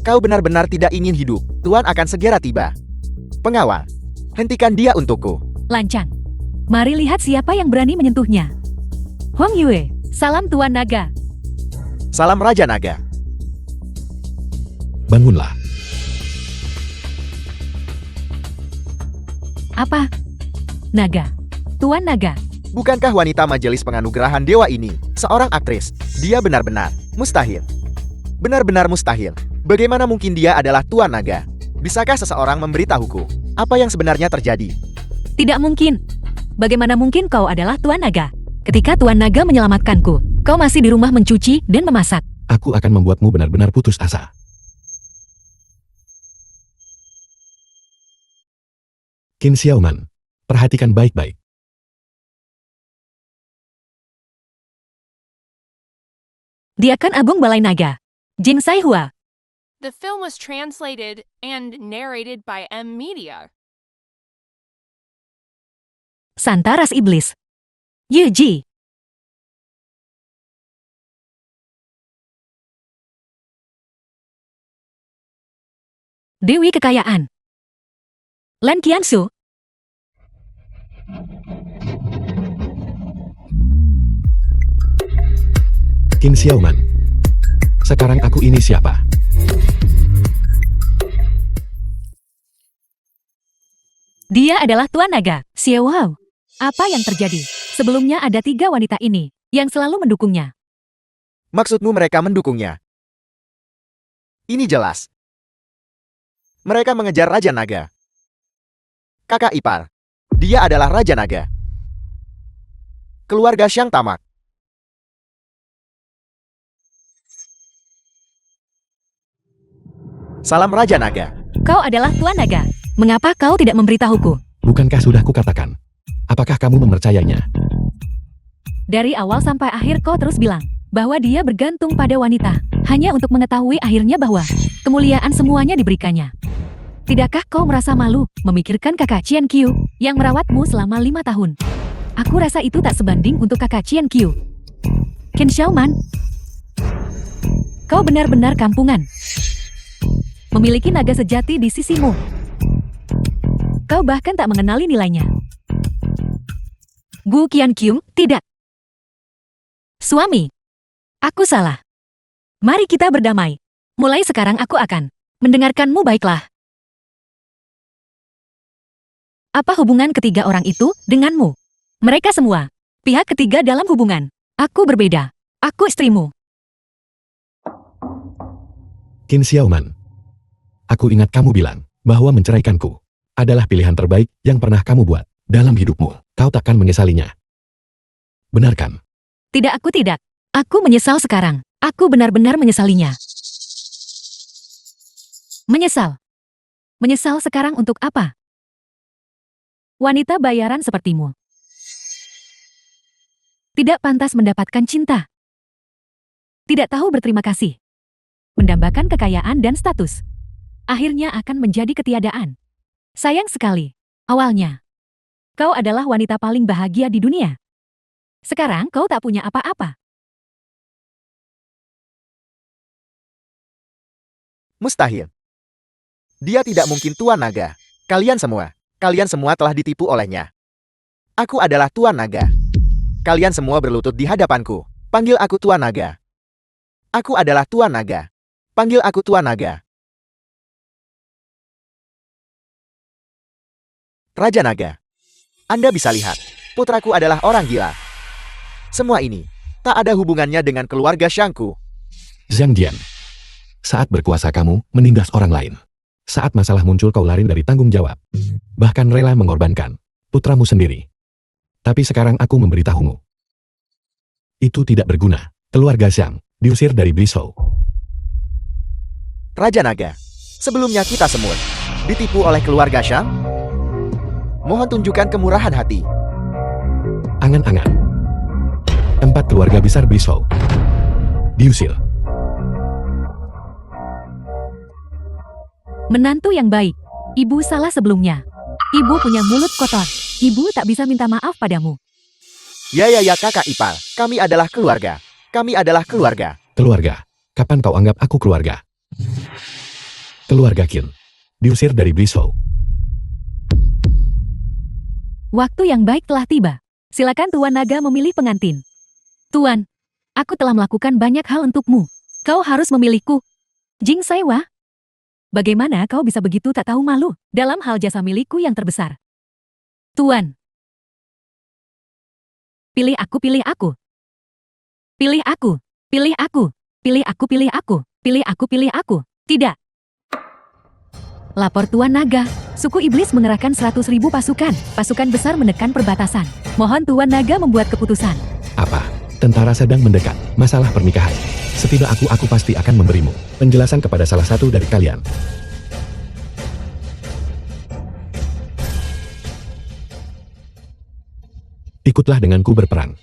kau benar-benar tidak ingin hidup. Tuan akan segera tiba. Pengawal, hentikan dia untukku. Lancang. Mari lihat siapa yang berani menyentuhnya. Huang Yue, salam Tuan Naga. Salam Raja Naga. Bangunlah. Apa? Naga. Tuan Naga. Bukankah wanita majelis penganugerahan dewa ini seorang aktris? Dia benar-benar mustahil. Benar-benar mustahil. Bagaimana mungkin dia adalah Tuan Naga? Bisakah seseorang memberitahuku apa yang sebenarnya terjadi? Tidak mungkin. Bagaimana mungkin kau adalah Tuan Naga? Ketika Tuan Naga menyelamatkanku, kau masih di rumah mencuci dan memasak. Aku akan membuatmu benar-benar putus asa. Qin Xiaoman, perhatikan baik-baik. Diakan Agung Balai Naga, Jing Saihua. The film was translated and narrated by M Media. Santa Ras Iblis, Yu Ji. Dewi Kekayaan, Lan Qiansu. Qin Xiaoman. Sekarang aku ini siapa? Dia adalah Tuan Naga, Xiao Hao. Apa yang terjadi? Sebelumnya ada 3 wanita ini yang selalu mendukungnya. Maksudmu mereka mendukungnya? Ini jelas. Mereka mengejar Raja Naga. Kakak ipar. Dia adalah Raja Naga. Keluarga Xiang Tamak. Salam Raja Naga. Kau adalah Tuan Naga. Mengapa kau tidak memberitahuku? Bukankah sudah kukatakan? Apakah kamu mempercayainya? Dari awal sampai akhir kau terus bilang bahwa dia bergantung pada wanita, hanya untuk mengetahui akhirnya bahwa kemuliaan semuanya diberikannya. Tidakkah kau merasa malu memikirkan kakak Qian Qiu yang merawatmu selama 5 tahun? Aku rasa itu tak sebanding untuk kakak Qian Qiu. Qin Xiaoman, kau benar-benar kampungan. Memiliki naga sejati di sisimu. Kau bahkan tak mengenali nilainya. Gu Qianqiu, tidak. Suami, aku salah. Mari kita berdamai. Mulai sekarang aku akan mendengarkanmu baiklah. Apa hubungan ketiga orang itu denganmu? Mereka semua pihak ketiga dalam hubungan. Aku berbeda. Aku istrimu. Qin Xiaoman. Aku ingat kamu bilang bahwa menceraikanku adalah pilihan terbaik yang pernah kamu buat dalam hidupmu. Kau takkan menyesalinya. Benar kan? Tidak, aku tidak. Aku menyesal sekarang. Aku benar-benar menyesalinya. Menyesal. Menyesal sekarang untuk apa? Wanita bayaran sepertimu tidak pantas mendapatkan cinta. Tidak tahu berterima kasih. Mendambakan kekayaan dan status. Akhirnya akan menjadi ketiadaan. Sayang sekali. Awalnya, kau adalah wanita paling bahagia di dunia. Sekarang kau tak punya apa-apa. Mustahil. Dia tidak mungkin Tuan Naga. Kalian semua telah ditipu olehnya. Aku adalah Tuan Naga. Kalian semua berlutut di hadapanku. Panggil aku Tuan Naga. Aku adalah Tuan Naga. Panggil aku Tuan Naga. Raja Naga. Anda bisa lihat, putraku adalah orang gila. Semua ini tak ada hubungannya dengan keluarga Shangku. Zhang Dian. Saat berkuasa kamu menindas orang lain. Saat masalah muncul kau lari dari tanggung jawab. Bahkan rela mengorbankan putramu sendiri. Tapi sekarang aku memberitahumu. Itu tidak berguna. Keluarga Zhang diusir dari Blisou. Raja Naga, sebelumnya kita semua ditipu oleh keluarga Shang. Mohon tunjukkan kemurahan hati. Angan-angan. 4 keluarga besar Blisou diusir. Menantu yang baik. Ibu salah sebelumnya. Ibu punya mulut kotor. Ibu tak bisa minta maaf padamu. Ya kakak ipar. Kami adalah keluarga. Kami adalah keluarga. Keluarga. Kapan kau anggap aku keluarga? Keluarga Qin diusir dari Blisou. Waktu yang baik telah tiba. Silakan Tuan Naga memilih pengantin. Tuan, aku telah melakukan banyak hal untukmu. Kau harus memilihku. Jing Saiwa, bagaimana kau bisa begitu tak tahu malu dalam hal jasa milikku yang terbesar? Tuan, pilih aku, pilih aku. Pilih aku, pilih aku, pilih aku, pilih aku, pilih aku, pilih aku. Tidak. Lapor Tuan Naga, suku iblis mengerahkan 100.000 pasukan. Pasukan besar menekan perbatasan. Mohon Tuan Naga membuat keputusan. Apa? Tentara sedang mendekat. Masalah pernikahan. Setiba aku pasti akan memberimu penjelasan kepada salah satu dari kalian. Ikutlah denganku berperang.